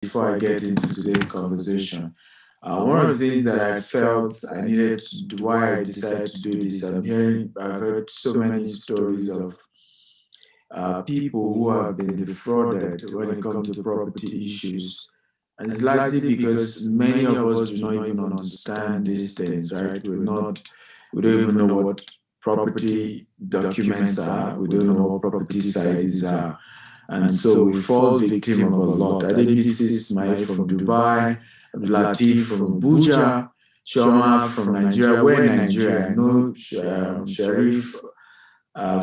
before I get into today's conversation. One of the things that I felt I needed to do, why I decided to do this, I've heard so many stories of people who have been defrauded when it comes to property issues. And it's likely because many of us do not even understand these things, right? We don't even know what property documents are. We don't know what property sizes are. And so we fall victim of a lot. I think this is Ismail from Dubai, Latif from Abuja, Choma from Nigeria. We're in Nigeria. I know Sharif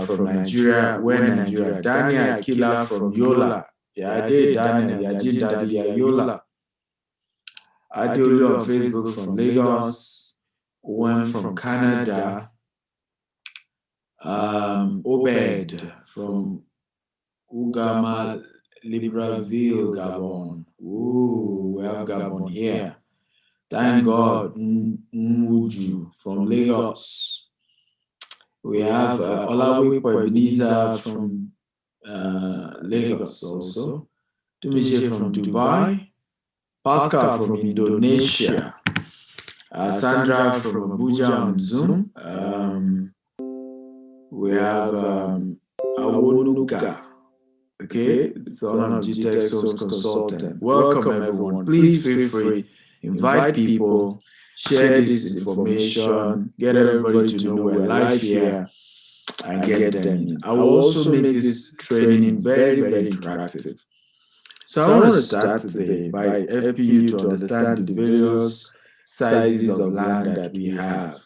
from Nigeria. We're in Nigeria. Daniel Akila from Yola. Yeah, I did Daniel. Yajin Daddy Yola. Adeolu on Facebook from Lagos. One from Canada. Obed from Ugama, Libreville, Gabon. Ooh, we have Gabon here. Thank God, Nwuju from Lagos. We have Olawepo Ebenezer from Lagos also. Tumishe from Dubai. Pascal from Indonesia. Sandra from Abuja on Zoom. We have Awonuga. Okay, it's one of GTEx Homes Consultant. Welcome everyone. Please feel free, invite people, share this information, get everybody to know we're live here, and get them in. I will also make this training very, very interactive. So I want to start today by helping you to understand the various sizes of land that we have.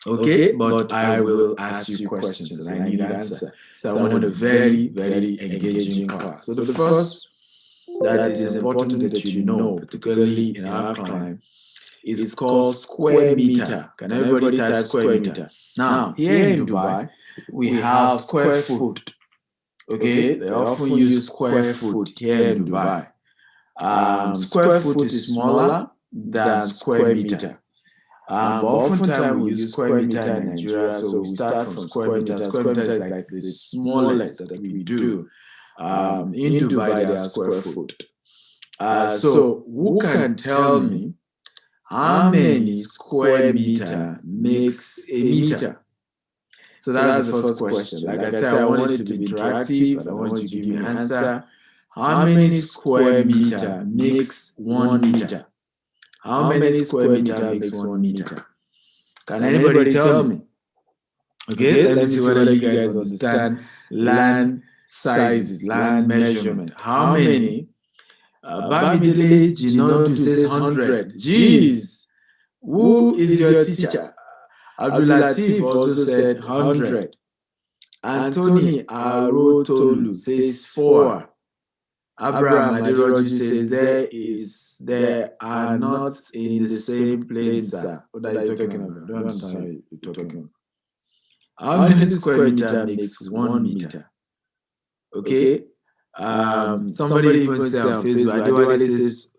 Okay, but I will ask you questions and I need answer. So I want a very, very engaging class. So the first that is important that you know, particularly in our climate, is called square meter. Can everybody type square meter? Now, here in Dubai, we have square foot. Okay, they often use square foot here in Dubai. Square foot is smaller than square meter. But oftentimes we use square meter in Nigeria, so we start from square meter. Square meter is like the smallest that we do. In Dubai, they are square foot. So who can tell me how many square meter makes a meter? So that's the first question. Like I said, I want it to be interactive, and I want you to give me an answer. How many square meter makes 1 meter? How many square meter makes 1 meter? Can anybody tell me? Okay, let me see whether you guys understand land sizes, land measurement. How many? Bamidele Jinodu says 100. Jeez, who is your teacher? Abdulatif also said 100. Anthony Arotolu says 4. Abraham Adiroju says there are not in the same place, sir. What are you talking about? I don't understand what you're talking about. How many square meter makes 1 meter? Okay. Somebody even said on Facebook, Adewale says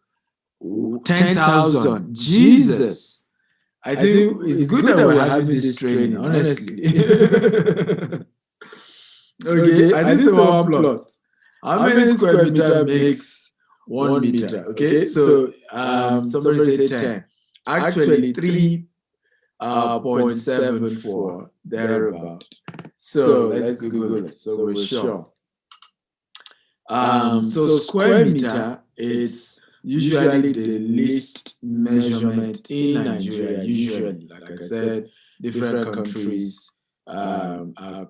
10,000. Jesus. I think it's good that we're having this training, honestly. Okay, I need some plot. How many square meter makes 1 meter? Okay, so somebody said 10. Actually, 3.74 thereabout. So let's Google it. So we're sure. So square meter is usually the least measurement in Nigeria. Usually, like I said, different countries are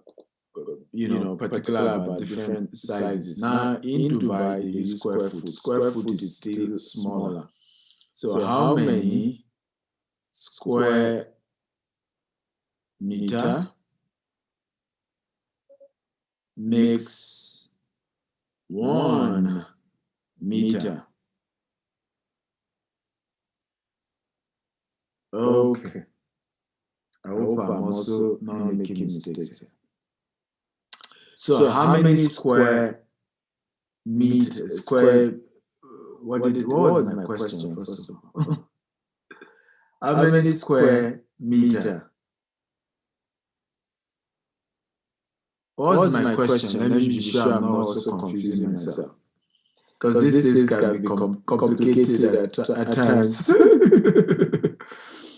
particular about different sizes. Now, in Dubai, they use square foot. Square foot is still smaller. So how many square meter makes 1 meter? Okay. I hope I'm also not making mistakes here. So how many square meter, what was my question, first of all? How many square meter? What was my question? Let me be sure I'm not also confusing myself. because these things can become complicated at times.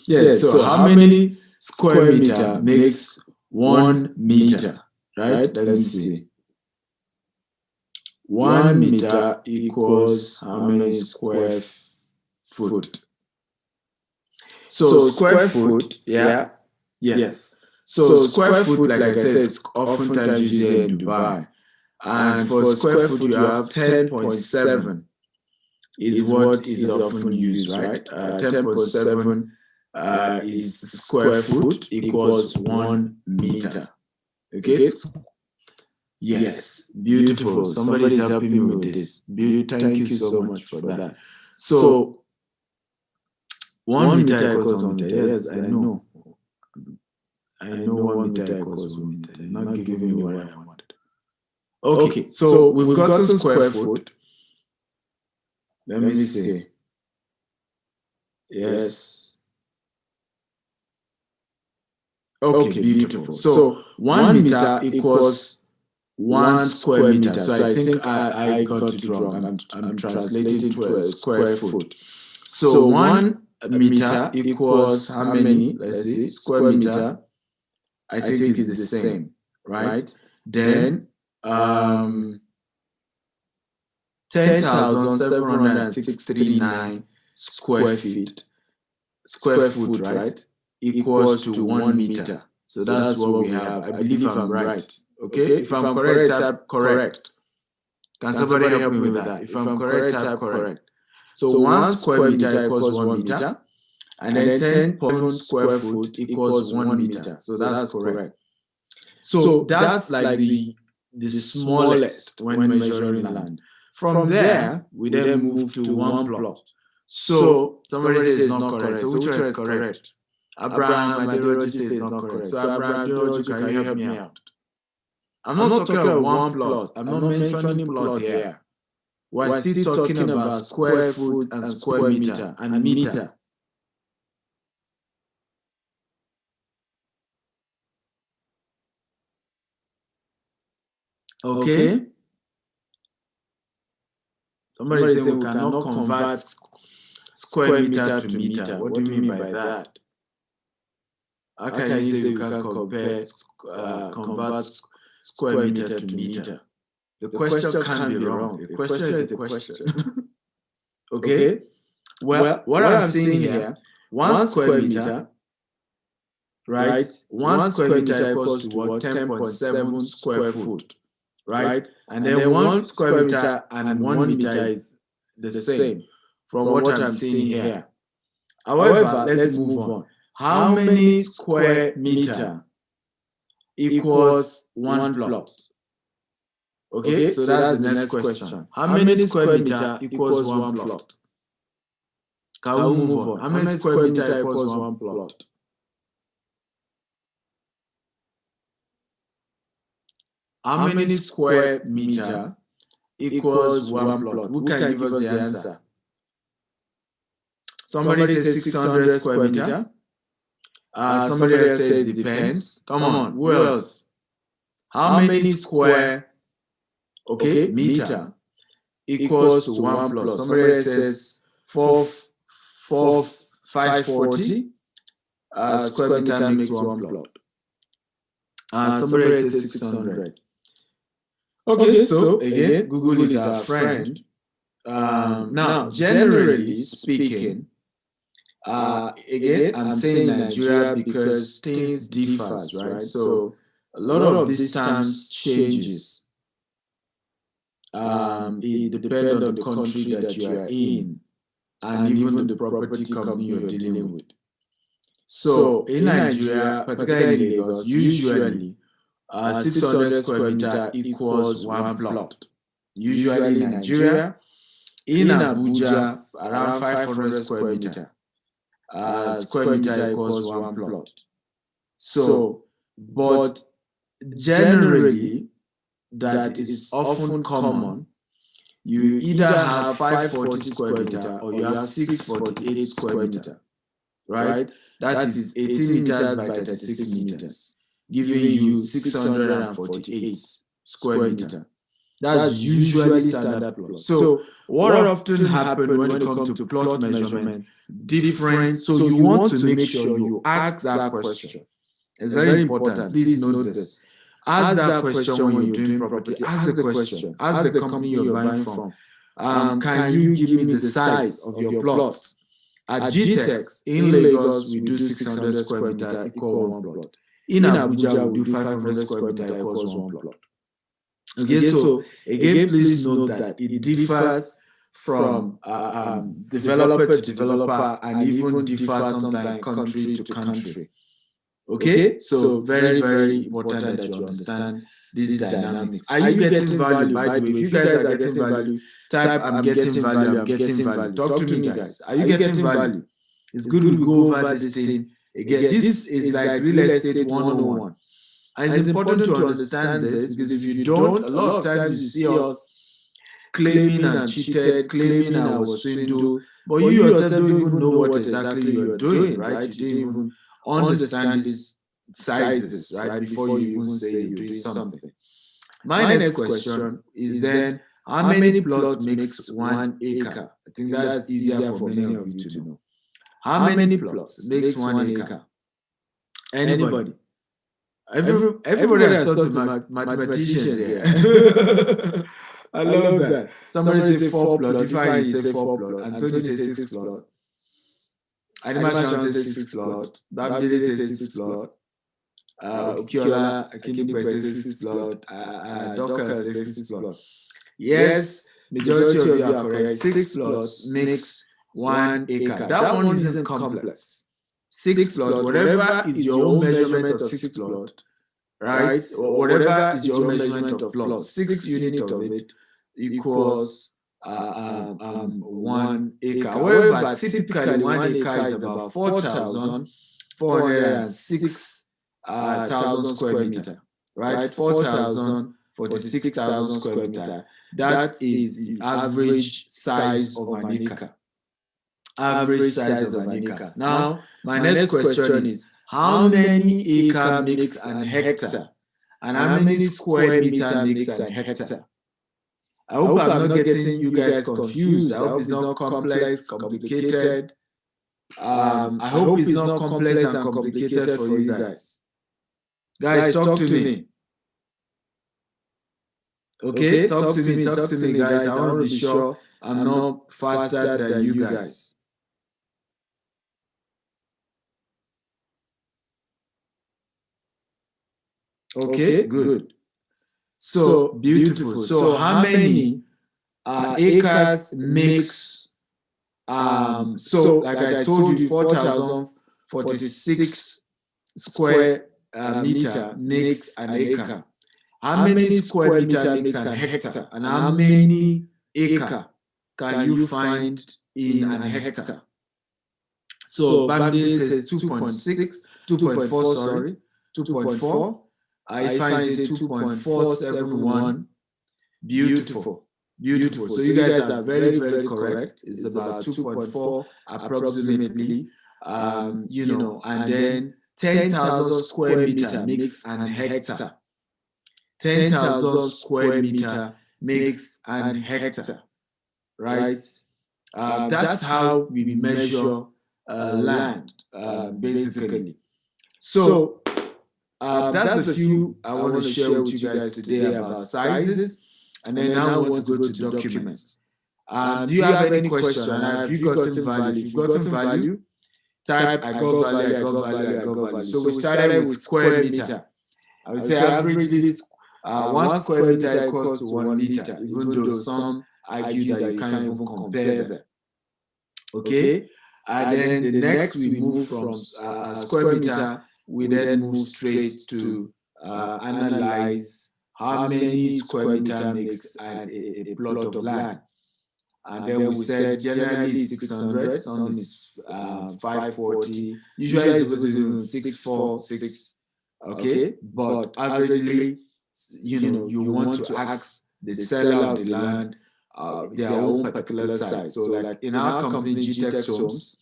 Yes, so how many square meter makes 1 meter, right? Let me see. 1 meter equals how many square foot? So square foot, yeah, yes. So square foot, like I said, is oftentimes used here in Dubai. And for square foot, you have 10.7 is what is often used, right? 10.7 is square foot equals 1 meter. Okay? Yes, beautiful. Somebody's helping me with this. Thank you so much for that. So 1 meter equals 1 meter. Yes, I know. I know 1 meter equals 1 meter. You're not giving me what I wanted. Okay, so we've gotten square foot. Let me see. Yes. Okay, beautiful. So 1 meter equals 1 square meter. So I think I got it wrong. I'm translating to a square foot. So 1 meter equals how many? Let's see. Square meter, I think is the same, right? Then 10,769 square foot, right, equals to 1 meter. So that's what we have. I believe I'm right. Okay, if I'm correct, type correct. Can somebody help me with that? If I'm correct, type correct. So 1 square meter equals 1 meter, and then 10.7 square foot equals 1 meter. So that's correct. So that's like the smallest when measuring land. From there, we then move to 1 plot. So somebody says it's not correct. So which one is correct? Abraham Aderoji says it's not correct. So Abraham Aderoji, can you help me out? I'm not talking about 1 plot. I'm not mentioning plot here. We're still talking about square foot and square meter and meter. Okay? Somebody say we cannot convert square meter to meter. What do you mean by that? How can you say we can convert square meter to meter? The question can't be wrong. The question is a question. Okay? Well, what I'm seeing here, 1 square meter, right? 1 square meter equals to what? 10.7 square foot, right? And then 1 square meter and 1 meter is the same from what I'm seeing here. However, let's move on. How many square meter equals 1 plot? Okay, so that's the next question. How many square meter equals 1 plot? Can we move on? How many square meter equals 1 plot? How many square meter equals 1 plot? Who can give us the answer? Somebody says 600 square meter. Somebody else says it depends. Come on, who else? How many square meter equals to 1 plot? Somebody else says 540 square meter makes 1 plot. Somebody else says 600. Okay, so again, Google is our friend. Now, generally speaking, again, I'm saying Nigeria because things differs, right? So a lot of these terms changes. It depends on the country that you are in and even the property company you're dealing with. So in Nigeria, particularly in Lagos, usually 600 square meter equals 1 plot. Usually in Nigeria, in Abuja, around 500 square meter. Square meter equals 1 plot. So, but generally, that is often common. You either have 540 square meter or you have 648 square meter, right? That is 18 meters by 36 meters, giving you 648 square meter. That's usually standard plot. So what often happens when it comes to plot measurement, different. So you want to make sure you ask that question. It's very important. Please note this. Ask that question when you're doing property. Ask the question. Ask the company you're buying from. Can you give me the size of your plots? At GTEX in Lagos, we do 600 square meter equal one plot. In Abuja, we do 500 square meter equals one plot. Okay, so again, please note that it differs from developer to developer and even differs sometimes country to country. Okay, so very, very important that you understand these dynamics. Are you getting value? By the way, if you guys are getting value, type I'm getting value, I'm getting value. Talk to me, guys. Are you getting value? It's good we go over this thing again. This is like real estate 101. And it's important to understand this because if you don't, a lot of times you see us claiming and cheated, claiming I was swindled, but you yourself don't even know what exactly you're doing, right? You don't even understand these sizes, right? Before you even say you're doing something. My next question is then, how many plots makes 1 acre? I think that's easier for many of you to know. How many plots makes 1 acre? Anybody? Everybody has thought to mathematicians here. I love that. Somebody say 4 plot, if I say 4 plot, Anthony says 6 plot. Animation says 6 plot. Babdele says 6 plot. Ukiola Akintayo says 6 plot. Docker says 6 plot. Yes, majority of you are correct. 6 plots makes 1 acre. That one isn't complex. 6 plot, whatever is your own measurement of 6 plot, right? Or whatever is your own measurement of plot, 6 units of it equals 1 acre. However, typically 1 acre is about 4,406 square meter, right? 4,046,000 square meter. That is the average size of an acre. Average size of an acre. Now, my next question is, how many acre makes an hectare? And how many square meter makes an hectare? I hope I'm not getting you guys confused. I hope it's not complex, complicated. I hope it's not complex and complicated for you guys. Guys, talk to me. Okay, talk to me, guys. I want to be sure I'm not faster than you guys. Okay, good. So beautiful. So how many acres makes so like I told you 4,046 square meter makes an acre. How many square meter makes an hectare? And how many acre can you find in an hectare? So Bambi says 2.6, 2.4, sorry, 2.4. I find it 2.471. Beautiful. Beautiful. So you guys are very, very correct. It's about 2.4 approximately. And then 10,000 square meter makes an hectare. 10,000 square meter makes an hectare, right? That's how we measure land, basically. So that's the few I want to share with you guys today about sizes, and then now we want to go to documents. Do you have any question? And have you gotten value? If you've gotten value, type I got value, I got value, I got value. So we started with square meter. I would say averagely 1 square meter equals to 1 meter, even though some argue that you can't even compare them. Okay, and then the next we move from square meter, we then move straight to analyze how many square meter makes a plot of land. And then we said generally 600, some is 540, usually it's 646, okay? But averagely, you want to ask the seller of the land their own particular size. So like in our company, GTEX Homes,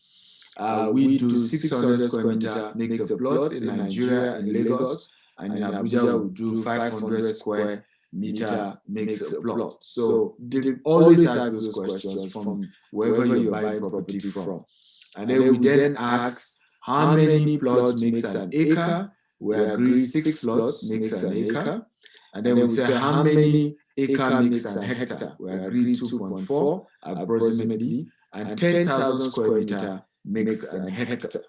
we do 600 square meter makes a plot in Nigeria and Lagos, and in Abuja we do 500 square meter makes a plot. So always ask those questions from wherever you're buying property from. And then we then ask how many plots makes an acre. We agree 6 plots makes an acre. And then we say how many acre makes an hectare. We agree 2.4 approximately. And 10,000 square meter makes an hectare.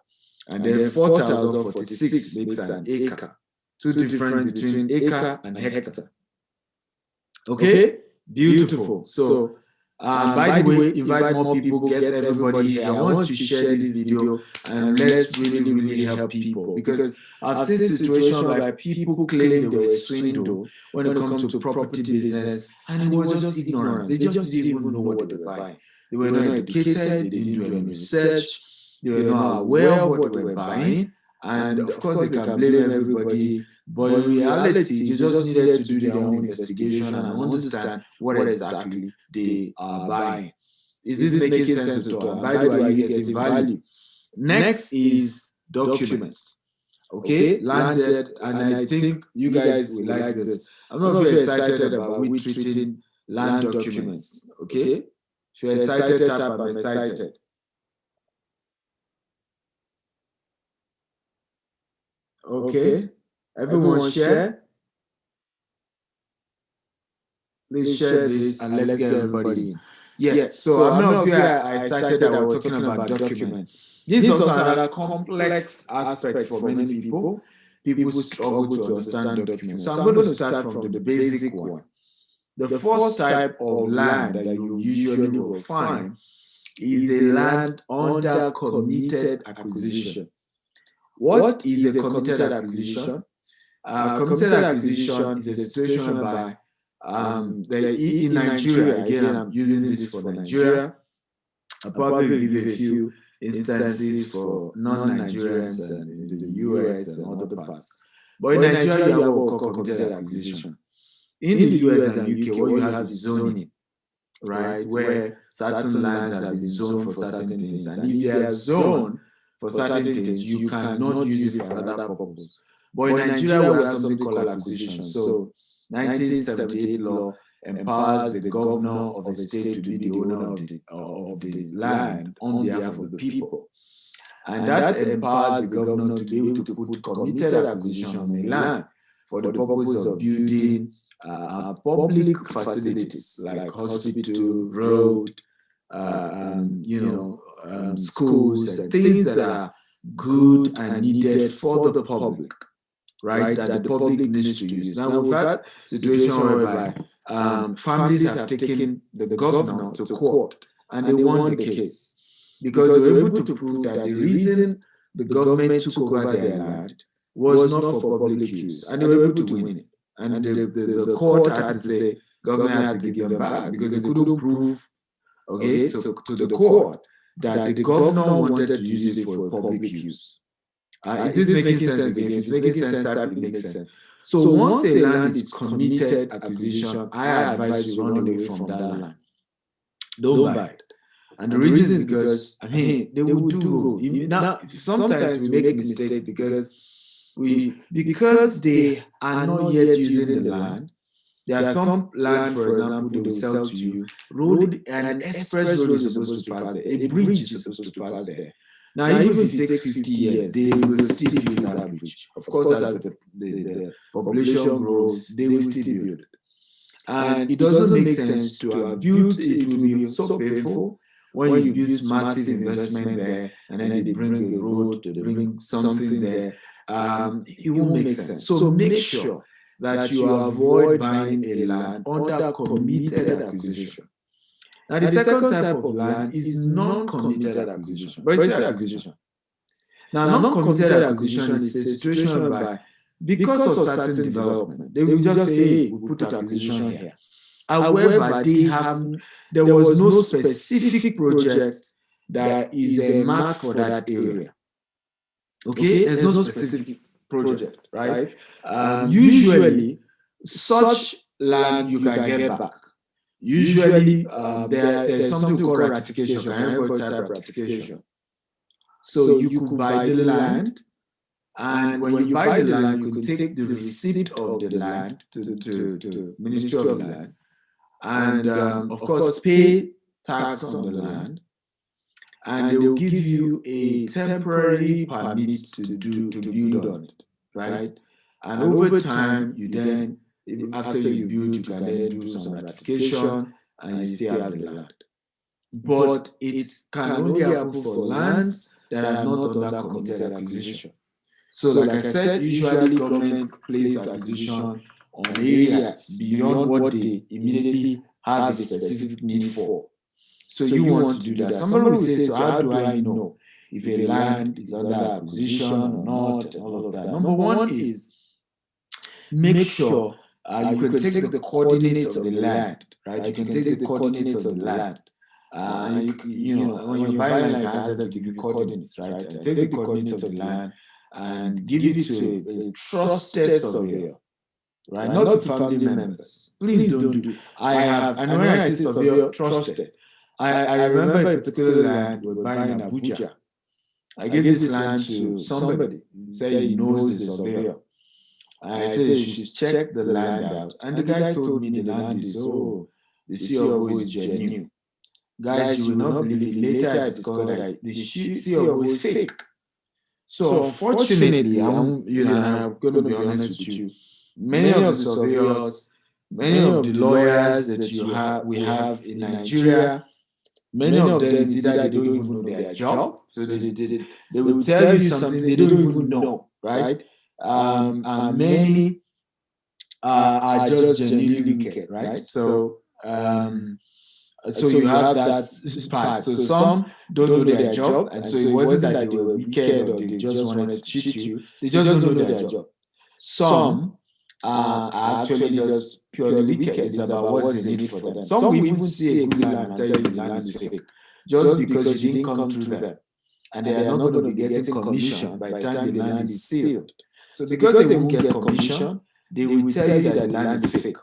And then 4,046 makes an acre. Two different between acre and hectare. Okay? Beautiful. So, by the way, invite more people, get everybody here. I want to share this video and let's really help people, because I've seen situations like people claim they were swindled when it comes to property business, and it was just ignorance. They just didn't even know what they were buying. They were not educated, they didn't do any research, they were not aware of what they were buying, and of course they can blame everybody. But in reality, they just needed to do their own investigation and understand what exactly they are buying. Is this making sense at all? And by the way, are you getting value? Next is documents. Okay, landed, and I think you guys will like this. I'm not very excited about we treating land documents. Okay, if you're excited, tap I'm excited. Okay. Everyone share. Please share this and let's get everybody in. Yes, so I'm not very excited that we're talking about document. This is also another complex aspect for many people. People struggle to understand documents. So I'm going to start from the basic one. The first type of land that you usually will find is a land under committed acquisition. What is a committed acquisition? Committed acquisition is a situation by in Nigeria. Again, I'm using this for Nigeria. I'll probably give a few instances for non-Nigerians and in the US and other parts. But in Nigeria, you have what called committed acquisition. In the US and UK, what you have is zoning, right? Where certain lands have been zoned for certain things. And if they are zoned for certain things, you cannot use it for another purpose. But in Nigeria, we have something called acquisition. So 1978 law empowers the governor of the state to be the owner of the land on behalf of the people. And that empowers the governor to be able to put committed acquisition on the land for the purpose of building public facilities like hospital, road, schools, and things that are good and needed for the public. Right, that the public needs to use. Now, we've had situations whereby families have taken the governor to court and they won the case because they were able to prove that the reason the government took over their land was not for public use, and they were able to win it. And the court had to say, government had to give them back because they couldn't prove, okay, to the court that the governor wanted to use it for public use. Is this making sense again? If it's making sense, type it makes sense. So once a land is committed acquisition, I advise you run away from that land. Don't buy it. And the reason is because, they will do wrong. Now, sometimes we make a mistake because they are not yet using the land. There are some land, for example, they will sell to you. Road and express road is supposed to pass there. A bridge is supposed to pass there. Now, even if it takes 50 years, they will still build that bridge. Of course, as the population grows, they will still build it. And it doesn't make sense to have built it. It will be so painful when you build massive investment there, and then they bring a road, they bring something there. It won't make sense. So make sure that you avoid buying a land under committed acquisition. Now, the second type of land is non-committed acquisition, but it's still acquisition. Now, non-committed acquisition is a situation whereby, because of certain development, they will just say, hey, we put acquisition here. However, there was no specific project that is a mark for that area. Okay, there's no specific project, right? Usually, such land you can get back. Usually, there's something called ratification. Can everybody type ratification? So you could buy the land, And when you buy the land, you can take the receipt of the land to Ministry of Land, and of course pay tax on the land, and they will give you a temporary permit to build on it, right? And over time, you then, after you build, you can then do some ratification and you still have the land. But it can only happen for lands that are not under committed acquisition. So like I said, usually government places acquisition on areas beyond what they immediately have a specific need for. So you want to do that. Somebody will say, so how do I know if a land is under acquisition or not, and all of that? Number one is make sure you can take the coordinates of the land, right? You can take the coordinates of the land. When you buy land, you have to give you coordinates, right? And take the coordinates of the land and give it to a trusted surveyor, right? Not to family members. Please don't do it. And when I say surveyor, trusted, I remember a particular land we were buying in Abuja. I gave this land to somebody, said he knows the surveyor. And I said, you should check the land out. And the guy told me the land is, the COO is genuine. Guys, you will not believe it. Later I discovered that the COO is fake. So unfortunately, I'm going to be honest with you, many of the surveyors, many of the lawyers that we have in Nigeria, many of them is either they don't even know their job, so they will tell you something they don't even know, right? And many are just genuinely wicked, right? So you have that part. So some don't know their job, and so it wasn't that they were wicked or they just wanted to cheat you. They just don't know their job. Some are actually just purely wicked. It's about what's in it for them. Some will even see a good land and tell you the land is fake, just because you didn't come through them, and they are not going to be getting commission by the time the land is sealed. So because they won't get commission, they will tell you that the land is fake,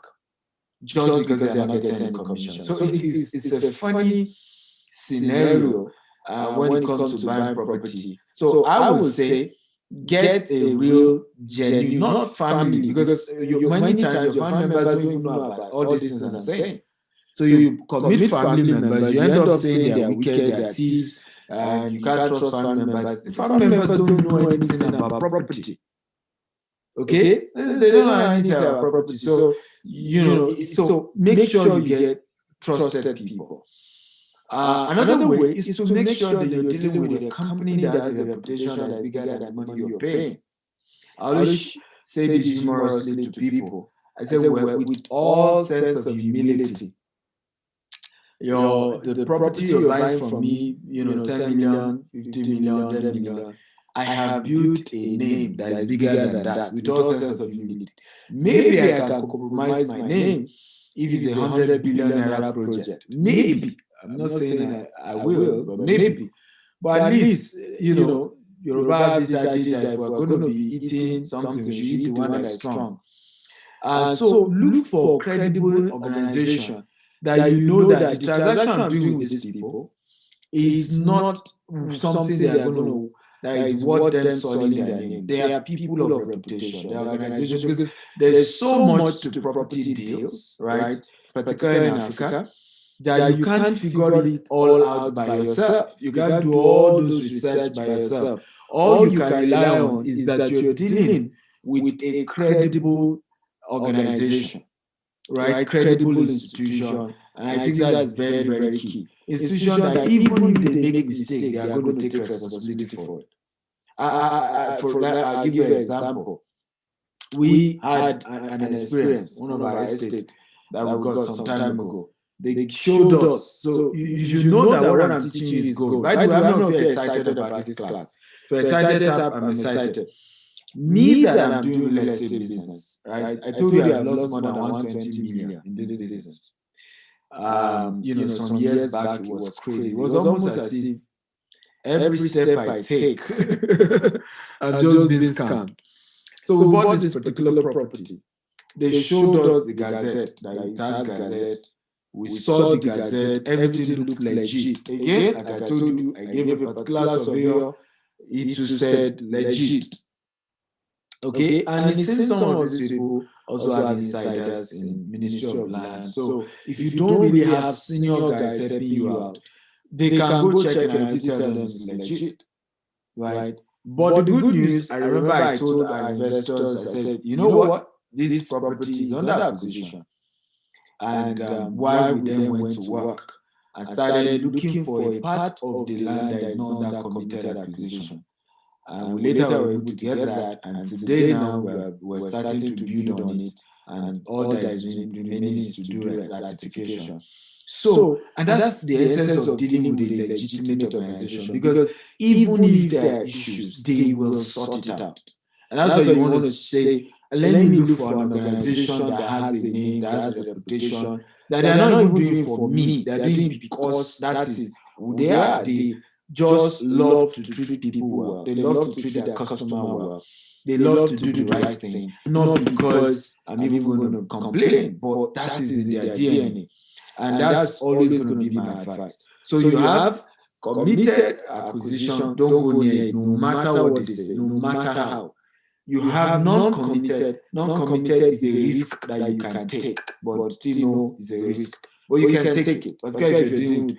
just because they are not getting any commission. So it's a funny scenario when it comes to buying property. So I would say get a real, genuine, not family, because many times your family members don't even know about all these things that I'm saying. So you commit family members, you end up saying they are wicked, they are thieves, and you can't trust family members. The family members don't know anything about property. Okay? They don't know anything about property. So, so make sure you get trusted people. Another way is to make sure that you're dealing with a company that has a reputation that is bigger than the money you're paying. I always say this humorously to people. I say, with all sense of humility, the property you're buying from me, 10 million, 50 million, 100 million, I have built a name that is bigger than that, with all sense of humility. Maybe I can compromise my name if it's a 100 billion naira project. Maybe. I'm not saying I will, but maybe. But at least, Yoruba have this idea that if we're going to be eating something, we should eat the one that is strong. So look for credible organization that you know that the transaction I'm doing with these people is not something they are going to, that is worth them selling their name. They are people of reputation. They are organizations, because there's so much to property deals, right? Particularly in Africa, that you can't figure it all out by yourself. You can't do all those research by yourself. All you can rely on is that you're dealing with a credible organization, right? Credible institution. And I think that's very, very key. Institution that even if they make mistakes, they are going to take responsibility for it. I'll give you an example. We had an experience, one of our estates that we got some time ago. They showed us. So you know that what I'm teaching you is gold. By the way, I'm not very excited about this class. If you're excited, I'm excited. Me that I'm doing real estate business, right? I told you I've lost more than 120 million in this business. Some years back, it was crazy. It was almost as if every step I take, I'm just being scammed. So we bought this particular property. They showed us the Gazette, the Tax Gazette. We saw the Gazette, everything looks legit. Again, like I told you, I gave a particular surveyor, it said legit. Okay, and it seems some of these people also have insiders in Ministry of Land. So if you don't really have senior guys helping you out, they can go check and already tell them it's legit, right? But the good news, I remember I told our investors, I said, you know what? This property is under acquisition. And why we then went to work and started looking for a part of the land that is not under committed acquisition. And we later were able to get that, and today now we're starting to build on it, and all that is remaining is to do ratification. So, and that's the essence of dealing with a legitimate organization, because even if there are issues, they will sort it out. And that's why you want to say, let me look for an organization that has a name, that has a reputation, that they're not even doing for me, they're doing because that is who they are. They just love to treat people well. They love to treat their customer well. They love to do the right thing, not because I'm even going to complain, but that is in their DNA. And that's always going to be my advice. So you have committed acquisition, don't go near it, no matter what they say, no matter how. You have non-committed. Non-committed is a risk that you can take, but still know it's a risk. But you can take it. But if you're dealing with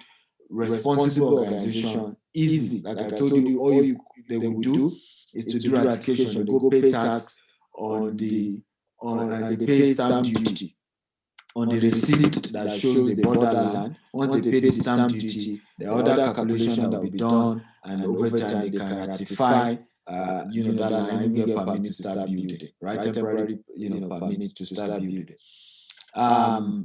responsible organization, easy. Like I told you, all they will do is to do ratification. They go pay tax and they pay stamp duty on the receipt that shows the borderland. Once they pay the stamp duty, the other calculation that will be done, and over time they can ratify that land and get permit to start building, right? Temporary, permit to start building.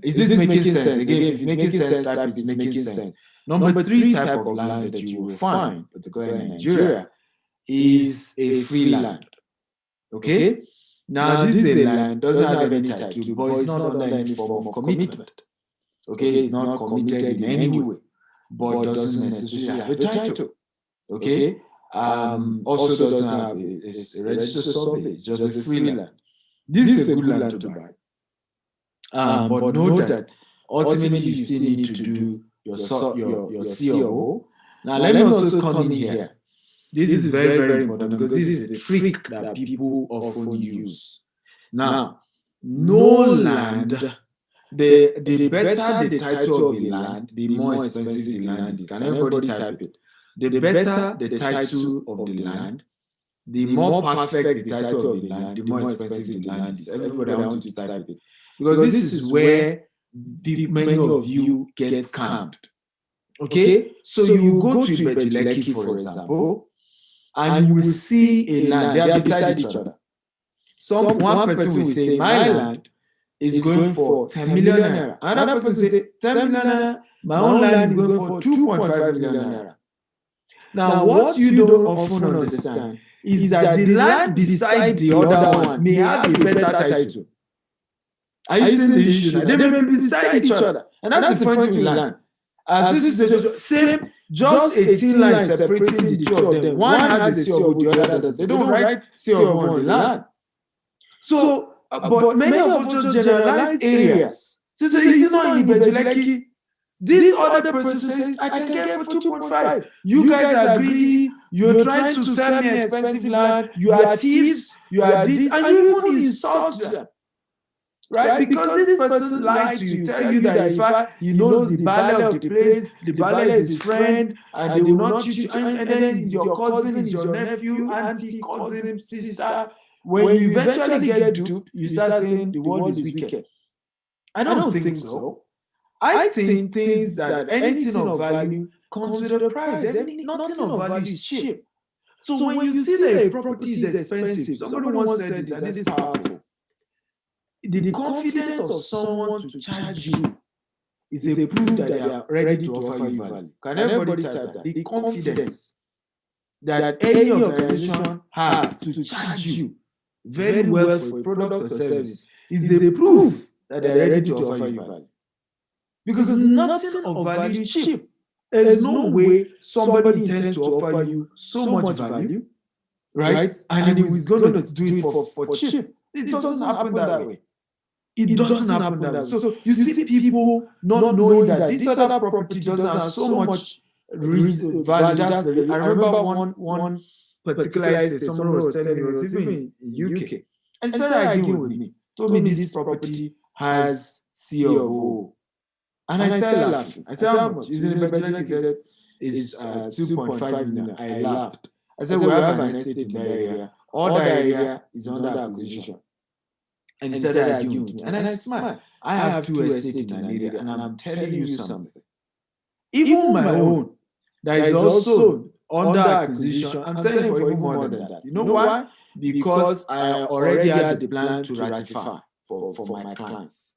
Is this making sense? Again, if it's making sense, type it's making sense. Number 3 type of land that you will find, particularly in Nigeria, is a free land. Okay? Now, this is a land, doesn't have any title, but it's not under any form of commitment. Okay? It's not committed in any way, but doesn't necessarily have a title. Okay? Also doesn't have a registered survey, it's just a free land. This is a good land to buy. But know that ultimately you still need to do your COO. Now let me also come in here. This is very, very important, because this is the trick that people often use. Now, no land, the better the title of the land, the more expensive the land is. Can everybody type it? The better the title of the land, the more perfect the title of the land, the more expensive the land is. Everybody, I want to type it. Because this is where many of you get scammed. Okay? So you go to Ibeji-Lekki, for example, and you will see a land, they are beside each other. One person will say, my land is going for 10 million naira. Another person will say, 10 million naira, my own land is going for 2.5 million naira. Now, what you don't often understand is that the land beside the other one may have a better title. Are you seeing the issue? They may be beside each other. And that's the point in land. As this is the same, just a thin line separating the two of them. One has a COO, the other doesn't. They don't write COO on the land. So, but many of us just generalize areas. So it's not Ibeji-Lekki. This other person says, I can get for 2.5. You guys are greedy. You're trying to sell me expensive land. You are thieves. You are this. And you even insult them. Right? Because this person lied to you, tell you that in fact he knows the value of the place, the value is his friend, and they will not treat you. And then it's your cousin, it's your nephew, auntie, cousin, sister. When you eventually get duped, you start saying the world is wicked. I don't think so. I think things that anything of value comes with a price. Nothing of value is cheap. So when you see that a property is expensive, somebody once said this, and this is powerful. The confidence of someone to charge you is a proof that they are ready to offer you value. Can everybody type that? The confidence that any organization has to charge you very well for a product or service is a proof that they are ready to offer you value. Because nothing of value is cheap. There's no way somebody intends to offer you so much value, right? And he was going to do it for cheap. It doesn't happen that way. It doesn't happen that way. So you see people not knowing that this other property doesn't have so much value. I remember one particular estate, somebody was telling me, was even in UK, and started arguing with me. Told me this property has C of O. And I started laughing. I said, how much? He said, it's 2.5 million. I laughed. I said, we have an estate in that area. All that area is under acquisition. And he started arguing with me. And I smiled. I have 2 estates in an area, and I'm telling you something. Even my own, that is also under acquisition, I'm selling for even more than that. You know why? Because I already had the plan to ratify for my clients.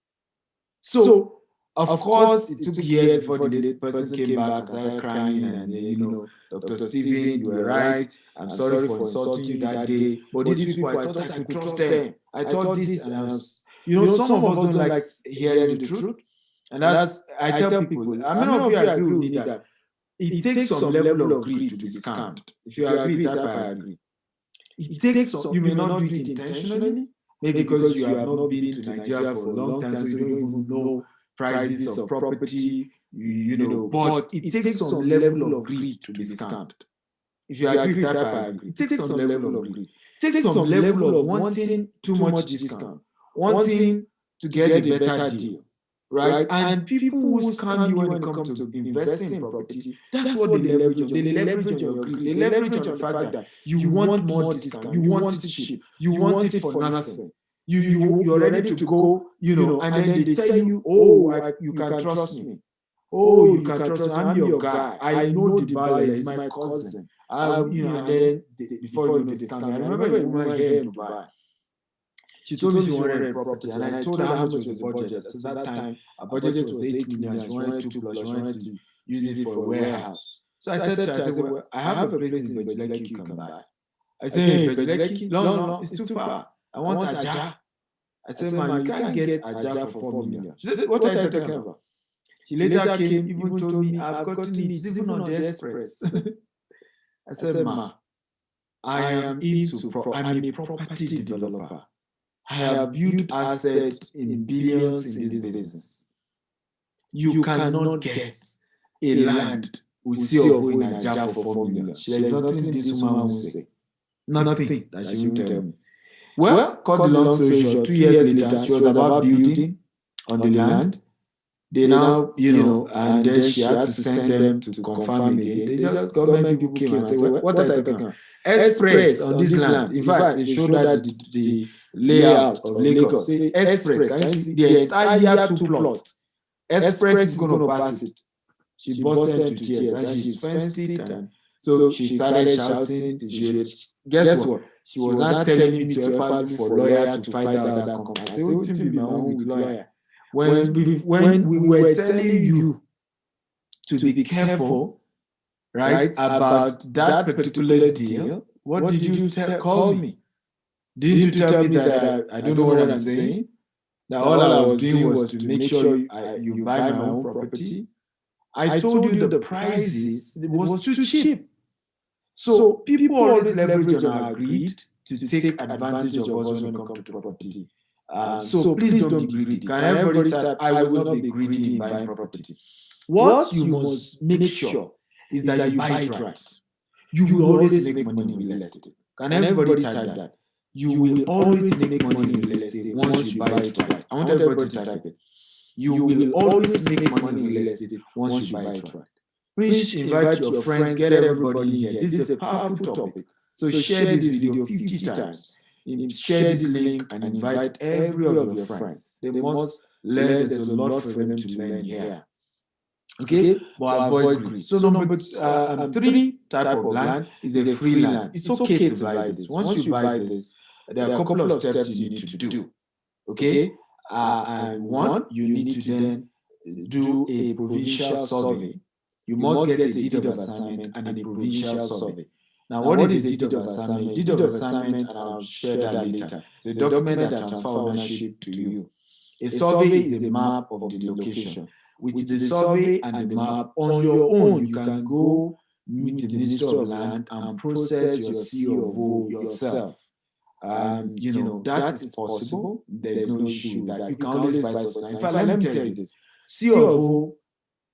So, of course, it took years before the person came back and started crying, and Dr. Stephen, you were right. I'm sorry for insulting you that day. But these people, I thought I could trust them. I thought this, and I was, some of us don't like hearing the truth. And that's, I tell people, I mean, of you agree with me that it takes some level of greed to be scammed. If you agree, that I agree. It takes some, you may not do it intentionally, maybe because you have not been to Nigeria for a long time, so you don't even know prices of property, but it takes some level of greed to be scammed. If you agree, that I agree. It takes some level of greed. It takes some level of wanting too much discount, wanting to get a better deal, right? And people who scam you when it comes to investing in property, that's what they leverage on. They leverage on your greed. They leverage on the fact that you want more discount, you want it cheap, you want it for nothing. You're ready to go, and then they tell you, you can trust me. Oh, you can trust me. I'm your guy. I know the buyer is my cousin. And then before you know the scam, I remember a woman here in Dubai. She told me she wanted a property, and I told her how much was the budget. So that time, her budget was 8 million. She wanted 2 plus. She wanted to use it for a warehouse. So I said to her, I said, well, I have a place in Bejleki you can buy. I said, hey, Bejleki? No, it's too far. I want Aja. I said, man, you can't get Aja for 4 million. She said, what are you talking about? She later came, even told me, I've got to need, even on the express. I said, ma, I'm a property developer. I have built assets in billions in this business. You cannot get a land with CFO in Aja for 4 million. There is nothing this woman will say. Nothing that she will tell me. Well, cut the long story short, 2 years later, she was about building on the land. They now, and then she had to send them to confirm again. They just, government people came and said, what are you talking about? Express on this land. In fact, they showed that the layout of Lagos. Say express, can you see the entire 2 plots? Express is going to pass it. She busted into tears and she's fenced it. And so she started shouting. Guess what? She was not telling me to help her for lawyer to fight out that company. I said, what do you mean my own with lawyer? When we were telling you to be careful, right, about that particular deal, what did you call me? Did you tell me that I don't know what I'm saying? That all I was doing was to make sure you buy my own property? I told you the prices was too cheap. So people always leverage on our greed to take advantage of us when it comes to property. So please don't be greedy. Can everybody type, I will not be greedy in buying property. What you must make sure is that you buy it right. You will always make money in real estate. Can everybody type that? You will always make money in real estate once you buy it right. I want everybody to type it. You will always make money in real estate once you buy it right. Please invite your friends, get everybody here. This is a powerful topic. So share this video 50 times. Share this link and invite every of your friends. They must learn. There's a lot for them to learn here. Okay, but avoid greed. So number 3 type of land is a free land. It's okay to buy this. Once you buy this, there are a couple of steps you need to do. Okay, and one, you need to then do a provincial survey. You must get a deed of assignment and a provincial survey. Now, what is a deed of assignment? Deed of assignment, and I'll share that later. It's a document that transfers ownership to you. A survey is a map of the location. With the survey and the map on your own, you can go meet the Ministry of Land and process your C of O yourself. That is possible. There's no issue with that. You can always buy something. In fact, let me tell you this. C of O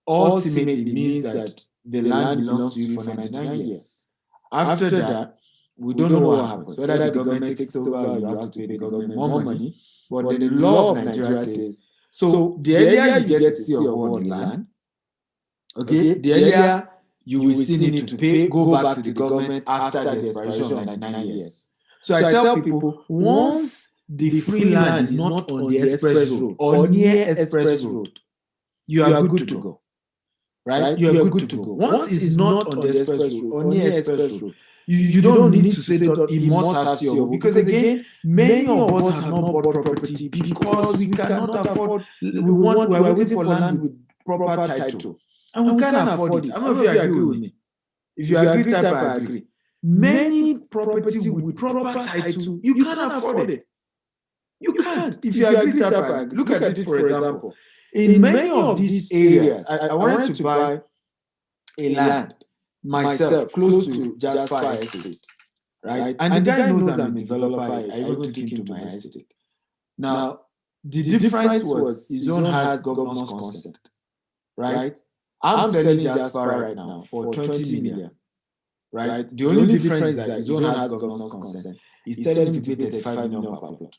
ultimately means that the land belongs to you for 99 years. After that, we don't know what happens. Whether the government takes it over or you have to pay the government more money. But the law of Nigeria says, so the earlier you get C of O on the land, okay, the earlier you will still need to pay, go back to the government after the expiration of 99 years. So I tell people, once the free land is not on the express road or near express road, you are good to go. Right? You are good to go. Once it's not on the express road or near express road, you don't need to say that it must have COO, because again, many of us have not bought property because we cannot afford. We're waiting for land with proper title, and we can't afford it. I don't know if you agree with me. If you agree, type I agree. Many property with proper title, you can't afford it. You can't. If you agree, type I agree. Look at it, for example. In many of these areas, I wanted to buy a land myself close to Jasper Estate, right? And the guy knows I'm a developer. I even took him to my estate. Now, the difference was his own has governor's consent, right? I'm selling Jasper right now for 20 million, right? The only difference is that his own has governor's consent. He's telling me to pay 35 million per plot.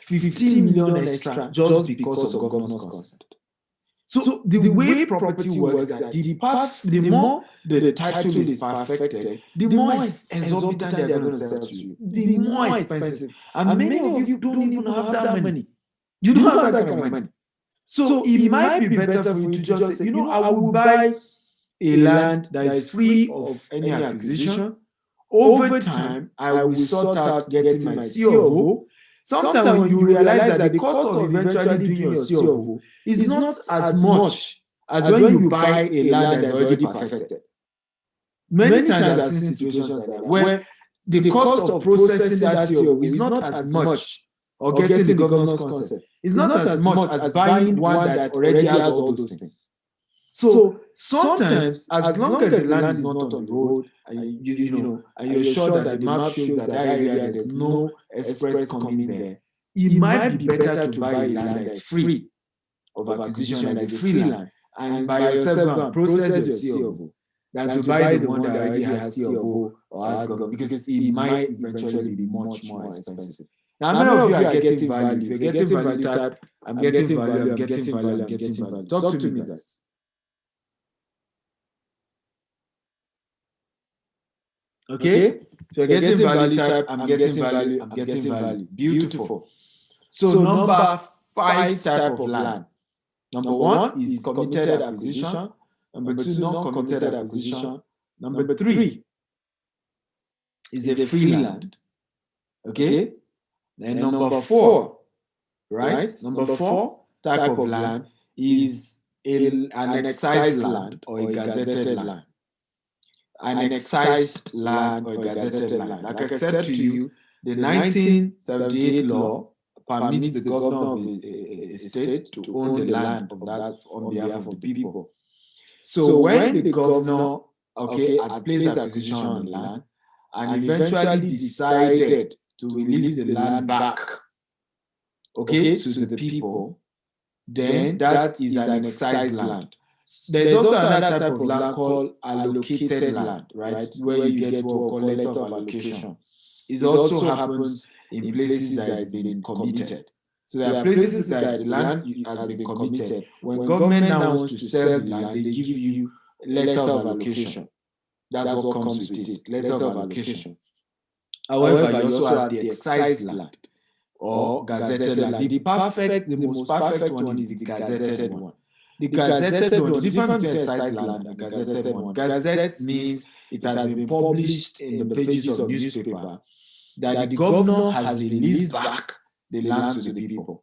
15 million extra just because of governor's consent. So the way property works is that the more the title is perfected, the more exorbitant they are going to sell to you, the more expensive. And many of you don't even have that money. You don't have that kind of money. So it might be better for you to just say, I will buy a land that is free of any acquisition. Over time, I will sort out getting my COO. Sometimes when you realize that the cost of eventually doing your COO is not as much as when you buy a land that is already perfected. Many times I've seen situations like that, where the cost of processing that COO is not as much, or getting the governor's consent, is not as much as buying one that already has all those things. So sometimes, as long as the land is not on the road, and you're sure that the map shows that area there's no express coming there, it might be better to buy a land that is free of acquisition, like a free land, and by yourself and process your COO, than to buy the one that already has COO or has government, because it might eventually be much more expensive. Now, many of you are getting value. If you're getting value, type, I'm getting value, I'm getting value, I'm getting value. Talk to me, guys. Okay? If you're getting value, type, I'm getting value, I'm getting value. Beautiful. So number 5 type of land. Number 1 is committed acquisition. Number 2, non-committed acquisition. Number 3 is a free land. Okay? And number 4, right? Number 4 type of land is an excised land or a gazetted land. An excised land or gazetted land. Like I said to you, the 1978 law permits the governor of a state to own the land of that on behalf of the people. So when the governor, had placed acquisition on land and eventually decided to release the land back, to the people, then that is an excised land. There's also another type of land called allocated land, right? Where you get what we call letter of allocation. It also happens in places that have been committed. So there are places that the land has been committed. When government now wants to sell the land, they give you letter of allocation. That's what comes with it, letter of allocation. However, you also have the excised land or gazetted land. The most perfect one is the gazetted one. The gazetted one, the difference between excised land and gazetted one. Gazette means it has been published in the pages of newspaper that the governor has released back the land to the people.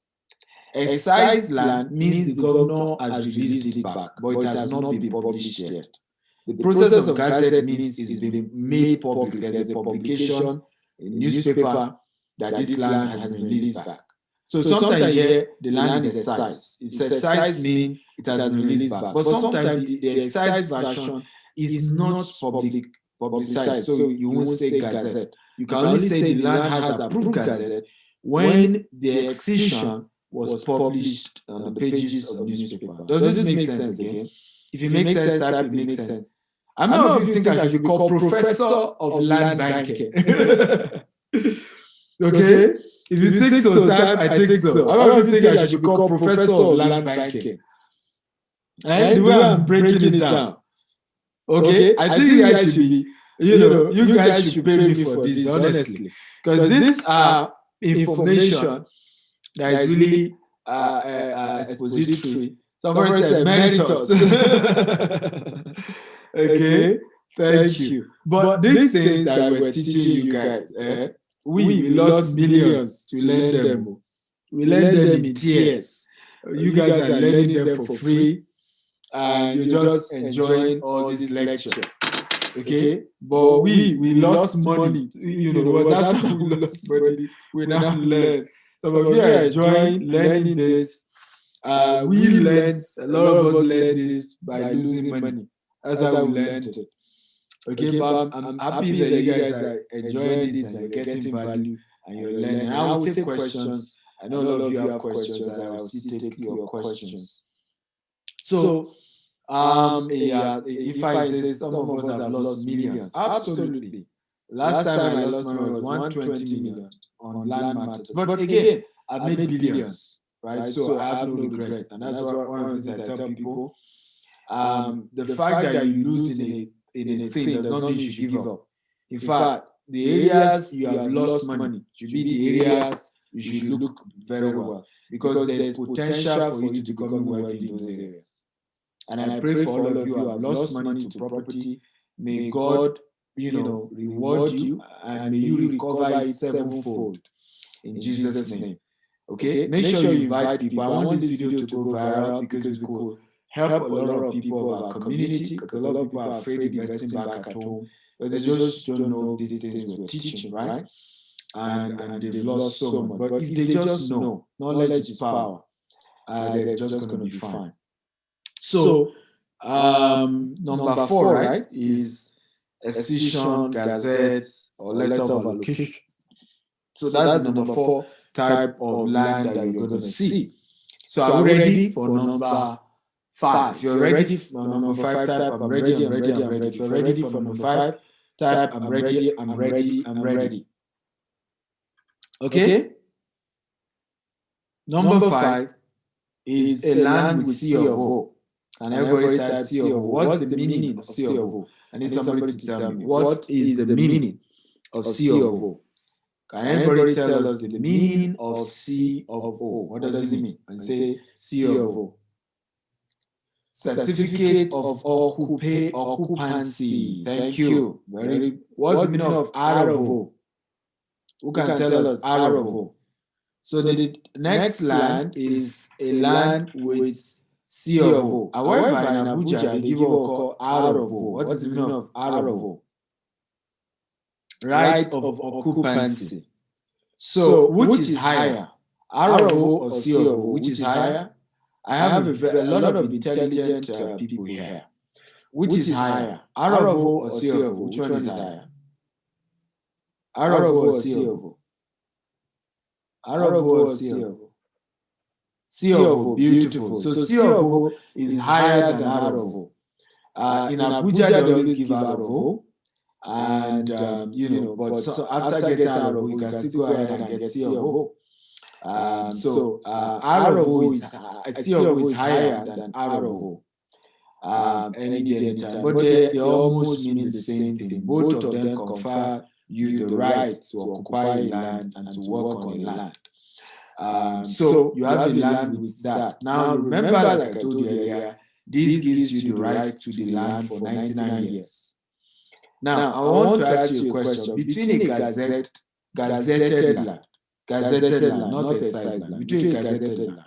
Excised land means the governor has released it back, but it has not been published yet. The process of gazette means it's been made public. There's a publication in newspaper that this land has been released back. So sometimes here the land is excised. It's excised means it has been released back. But sometimes the excised version is not publicized. So you won't say gazette. You can only say the land has approved gazette when the excision was published on the pages of newspaper. Does this make sense again? If it makes sense, type it makes sense. How many of you think I should be called Professor of Land Banking? Okay? If you think so, type I think so. How many of you think I should be called Professor of Land Banking? And the way I'm breaking it down. Okay? I think you guys should be, you guys should pay me for this, honestly. Because these are information that is really expository. Somebody said emeritus. Okay? Thank you. But these things that we're teaching you guys, we lost millions to learn them. We learned them in tears. You guys are learning them for free, and you're just enjoying all this lecture. Okay? But we lost money. It was after we lost money, we now learn. Some of you are enjoying learning this. We learned, a lot of us learned this by losing money. That's how we learned it. Okay, but I'm happy that you guys are enjoying this and you're getting value and you're learning. I will take questions. I know a lot of you have questions, and I will still take your questions. So, if I say some of us have lost millions, absolutely. Last time I lost money was 120 million on land matters. But again, I've made billions, right? So I have no regrets. And that's one of the things I tell people. The fact that you lose in a thing does not mean you should give up. In fact, the areas you have lost money should be the areas you should look very well, because there's potential for you to become wealthy in those areas. And I pray for all of you who have lost money to property. May God, reward you, and may you recover it sevenfold in Jesus' name. Okay? Make sure you invite people. I want this video to go viral because we could help a lot of people of our community, because a lot of people are afraid of investing back at home, but they just don't know these things we're teaching, right? And they've lost so much. But if they just know, knowledge is power, they're just going to be fine. So, number 4, right, is excision, gazette, or letter of allocation. So that's the number 4 type of land that you're going to see. So are we ready for number 5? If you're ready for number 5, type I'm ready, I'm ready, I'm ready. If you're ready for number 5, type I'm ready, I'm ready, I'm ready. Okay? Number 5 is a land with C of O. And everybody type C of O. What's the meaning of C of O? I need somebody to tell me, what is the meaning of C of O? Can anybody tell us the meaning of C of O? What does it mean? And say C of O. Certificate of occupancy. Thank you. What's the meaning of R of O? Who can tell us R of O? So the next land is a land with C of O. However, in Abuja, they give what we call R of O. What's the meaning of R of O? Right of occupancy. So, which is higher? R of O or C of O? Which is higher? I have a lot of intelligent people here. Which is higher? R of O or C of O? Which one is higher? R of O or C of O? R of O or C of O? C of O, beautiful. So C of O is higher than R of O. In Abuja, they always give R of O. And, but so after getting R of O, you can still go ahead and get C of O. So R of O is C of O is higher than R of O. Any day, anytime. But they almost mean the same thing. Both of them confer you the right to occupy land and to work on land. So you have the land with that. Now remember, like I told you earlier, this gives you the right to the land for 99 years. Now I want to ask you a question. Between a gazetted land, not a side land, between a gazetted land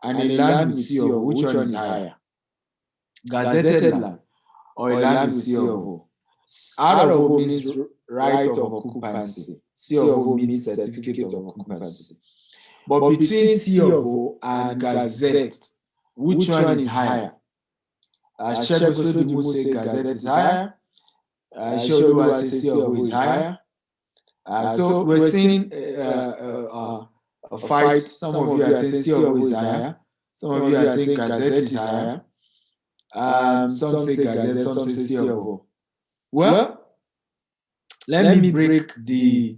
and a land with C of O, which one is higher? Gazetted land or a land with C of O? R of O means right of occupancy. C of O means certificate of occupancy. But between C of O and Gazette, which one is higher? Shego Sodimu say Gazette is higher. Shoduwa say C of O is higher. So we're seeing a fight. Some of you are saying C of O is higher. Some of you are saying Gazette is higher. Some say Gazette, some say CFO. Well, let me break the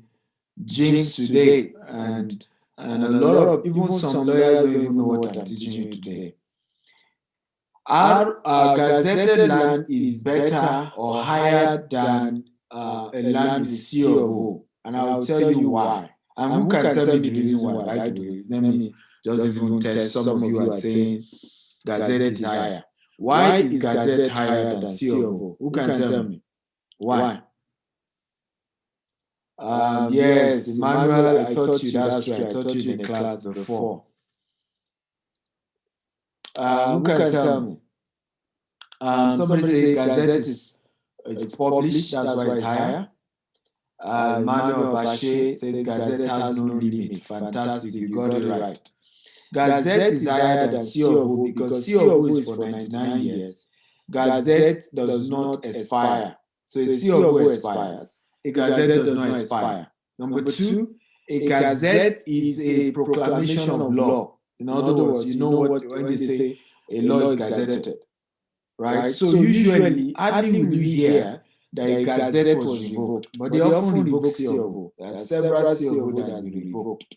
jinx today, and a lot of, even some lawyers don't even know what I'm teaching you today. Our gazetted land is better or higher than a land with CFO, and I'll tell you why. And who can tell me the reason why? By the way, let me just even test. Some of you are saying Gazette is higher. Why is Gazette higher than CFO? Who can tell me? Why? Yes, Emmanuel, I taught you, that's true. I taught you in a class before. Who can tell me? Somebody say Gazette is published, that's why it's higher. Emmanuel Bashe says Gazette has no limit. Fantastic, you got it right. Gazette is higher than CFO because CFO is for 99 years. Gazette does not expire. So a CFO expires. A Gazette does not expire. Number two, a Gazette is a proclamation of law. In other words, you know what, when they say a law is gazetted, right? So usually, hardly will you hear that a Gazette was revoked, but they often revoke CFO. There are several CFO that has been revoked.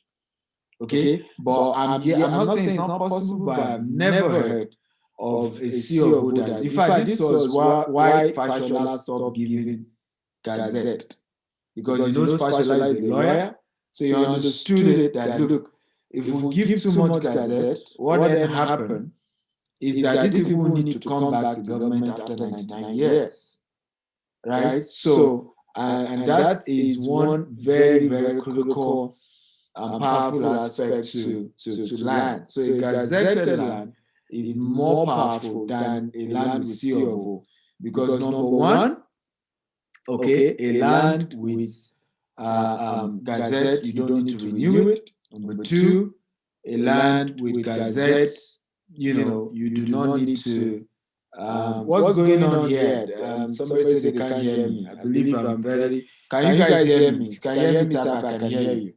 Okay, but I'm not saying it's not possible, but I've never heard of a CFO that. In fact, this was why Fashola stopped giving Gazette, because he knows Fashola is a lawyer, so he understood it that, look, if we give too much Gazette, what then happen is that these people need to come back to government after 99 years, right? So, and that is one very, very critical and powerful aspect to land. So a gazetted land is more powerful than a land with CFO, because number one, okay, a land with Gazette, you don't need to renew it. Number two, a land with Gazette, you do not need to. What's going on here? Somebody said they can't hear me. I believe I'm very. Can you guys hear me? If you can hear me, tap, I can hear you.